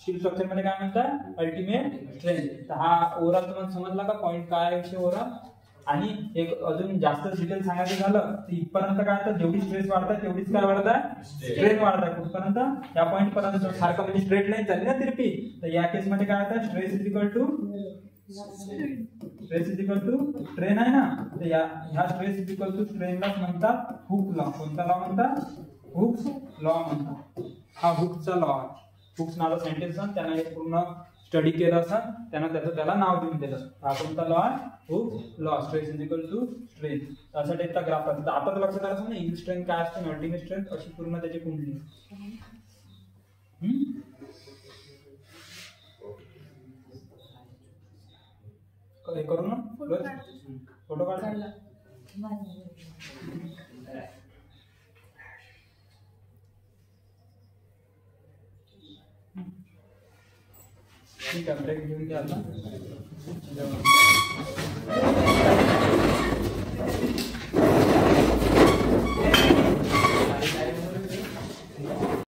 स्टील स्ट्रक्चर मध्ये काय म्हणतात? Ultimate strength. तर हा ओव्हरऑल तुम्हाला समजला का पॉईंट काय आहे ओव्हरऑल. आणि एक अजून जास्त डिटेल सांगायचं झालं तर इथपर्यंत काय तर जेवढी स्ट्रेस वाढतात तेवढीच काय वाढतात? स्ट्रेन वाढतात. कुठपर्यंत? या पॉईंट पर्यंत. सारखं म्हणजे स्ट्रेट लाईन चालली ना तिरपी. तर या केस मध्ये काय होतं? Stress is equal to strain आहे ना. तर ह्या स्ट्रेस इज इक्वल टू स्ट्रेनलाच म्हणतात हुक लॉ. कोणता लॉ म्हणतात? हुक्स लॉ म्हणतात. हा हुकचा लॉ आहे. हुक्स नावाचा सायंटिस्ट त्यांना हे पूर्ण स्टडी केलं असं, त्याला नाव देऊन दिलं. हा कोणता लॉ आहे? Hooke law. Stress is equal to strain. असा टाईपचा ग्राफ आहे. तर आता लक्षात आलं ना हिल स्ट्रेंथ काय असते, अल्टिमेट स्ट्रेंथ अशी पूर्ण त्याची कुंडली. हे करू ना फोटो काढ. ठीक आहे, ब्रेक घेऊन घ्या आता.